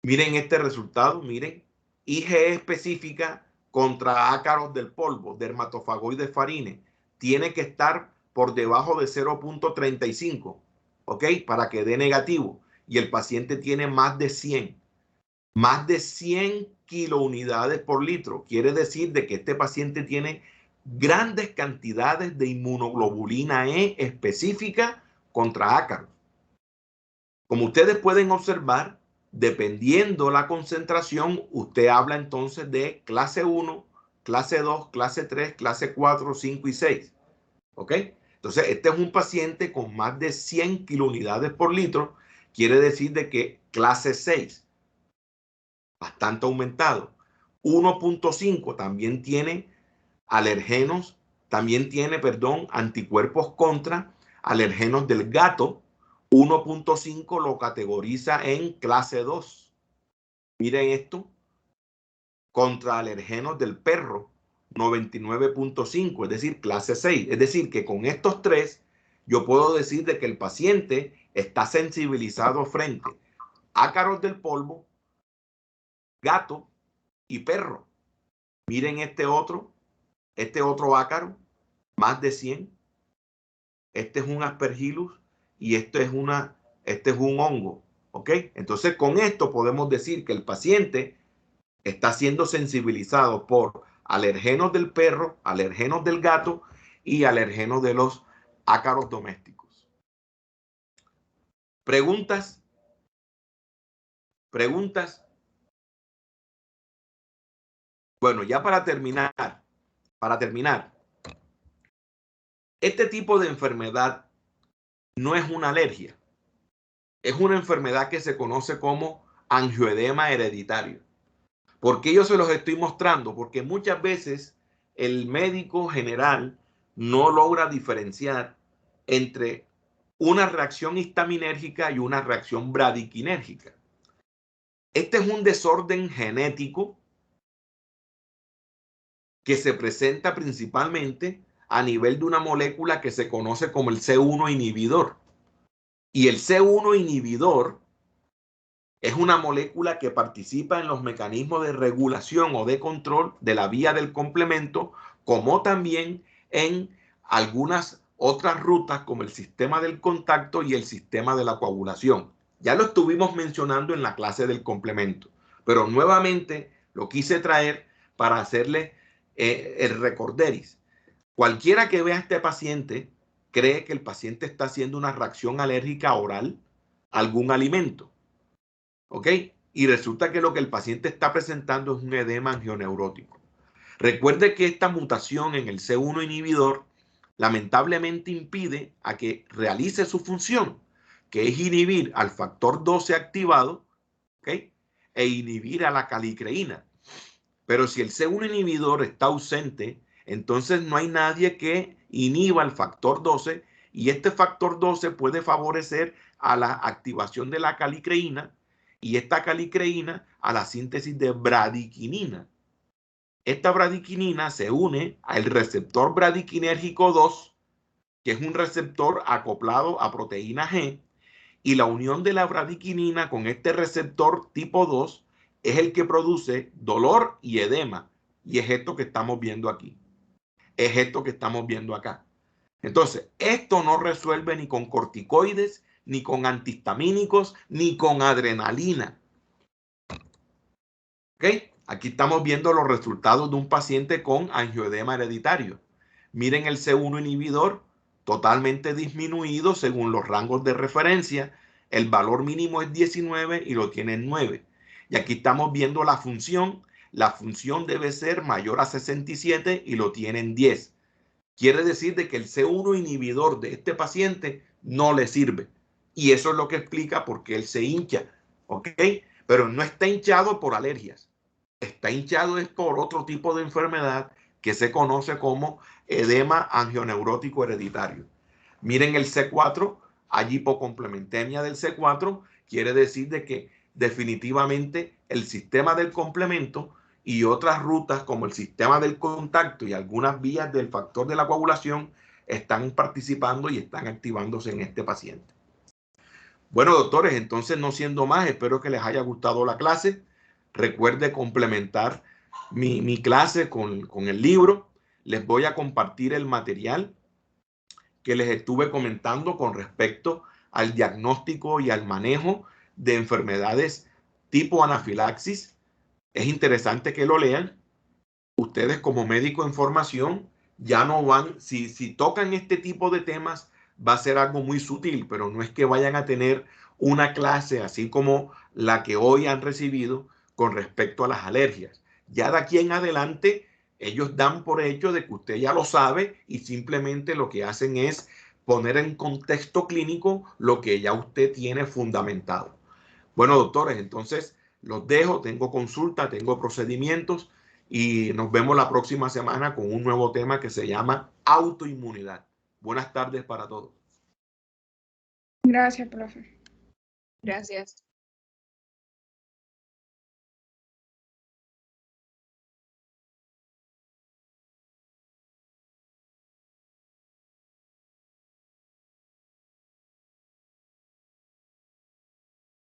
Miren este resultado, miren. IgE específica contra ácaros del polvo, dermatofagoides farines. Tiene que estar por debajo de 0.35, ¿ok? Para que dé negativo. Y el paciente tiene más de 100. Más de 100 kilounidades por litro. Quiere decir de que este paciente tiene grandes cantidades de inmunoglobulina E específica contra ácaros. Como ustedes pueden observar, dependiendo la concentración, usted habla entonces de clase 1, clase 2, clase 3, clase 4, 5 y 6. ¿Ok? Entonces, este es un paciente con más de 100 kilounidades por litro. Quiere decir de que clase 6. bastante aumentado. 1.5 también tiene alergenos, anticuerpos contra alergenos del gato. 1.5 lo categoriza en clase 2. Miren esto, contra alergenos del perro, 99.5, es decir, clase 6. Es decir, que con estos tres yo puedo decir de que el paciente está sensibilizado frente a ácaros del polvo, gato y perro. Miren este otro ácaro, más de 100. Este es un aspergillus y este es un hongo. ¿Ok? Entonces, con esto podemos decir que el paciente está siendo sensibilizado por alergenos del perro, alergenos del gato y alergenos de los ácaros domésticos. ¿Preguntas? ¿Preguntas? Bueno, ya para terminar, este tipo de enfermedad no es una alergia. Es una enfermedad que se conoce como angioedema hereditario. ¿Por qué yo se los estoy mostrando? Porque muchas veces el médico general no logra diferenciar entre una reacción histaminérgica y una reacción bradiquinérgica. Este es un desorden genético que se presenta principalmente a nivel de una molécula que se conoce como el C1 inhibidor. Y el C1 inhibidor es una molécula que participa en los mecanismos de regulación o de control de la vía del complemento, como también en algunas otras rutas como el sistema del contacto y el sistema de la coagulación. Ya lo estuvimos mencionando en la clase del complemento, pero nuevamente lo quise traer para hacerle el recorderis. Cualquiera que vea a este paciente cree que el paciente está haciendo una reacción alérgica oral a algún alimento. ¿Ok? Y resulta que lo que el paciente está presentando es un edema angioneurótico. Recuerde que esta mutación en el C1 inhibidor lamentablemente impide a que realice su función, que es inhibir al factor 12 activado, ¿ok? E inhibir a la calicreína. Pero si el C1 inhibidor está ausente, entonces no hay nadie que inhiba el factor 12 y este factor 12 puede favorecer a la activación de la calicreína y esta calicreína a la síntesis de bradiquinina. Esta bradiquinina se une al receptor bradiquinérgico 2, que es un receptor acoplado a proteína G, y la unión de la bradiquinina con este receptor tipo 2 es el que produce dolor y edema. Y es esto que estamos viendo aquí. Es esto que estamos viendo acá. Entonces, esto no resuelve ni con corticoides, ni con antihistamínicos, ni con adrenalina. ¿Ok? Aquí estamos viendo los resultados de un paciente con angioedema hereditario. Miren el C1 inhibidor totalmente disminuido según los rangos de referencia. El valor mínimo es 19 y lo tiene en 9. Y aquí estamos viendo la función. La función debe ser mayor a 67 y lo tiene en 10. Quiere decir de que el C1 inhibidor de este paciente no le sirve. Y eso es lo que explica por qué él se hincha. ¿Ok? Pero no está hinchado por alergias. Está hinchado es por otro tipo de enfermedad que se conoce como edema angioneurótico hereditario. Miren el C4, hay hipocomplementemia del C4, quiere decir de que definitivamente el sistema del complemento y otras rutas como el sistema del contacto y algunas vías del factor de la coagulación están participando y están activándose en este paciente. Bueno, doctores, entonces no siendo más, espero que les haya gustado la clase. Recuerde complementar mi clase con el libro. Les voy a compartir el material que les estuve comentando con respecto al diagnóstico y al manejo de enfermedades tipo anafilaxis. Es interesante que lo lean. Ustedes como médico en formación ya no van, si tocan este tipo de temas, va a ser algo muy sutil, pero no es que vayan a tener una clase así como la que hoy han recibido con respecto a las alergias. Ya de aquí en adelante, ellos dan por hecho de que usted ya lo sabe y simplemente lo que hacen es poner en contexto clínico lo que ya usted tiene fundamentado. Bueno, doctores, entonces Los dejo, tengo consulta, tengo procedimientos y nos vemos la próxima semana con un nuevo tema que se llama autoinmunidad. Buenas tardes para todos. Gracias, profe. Gracias.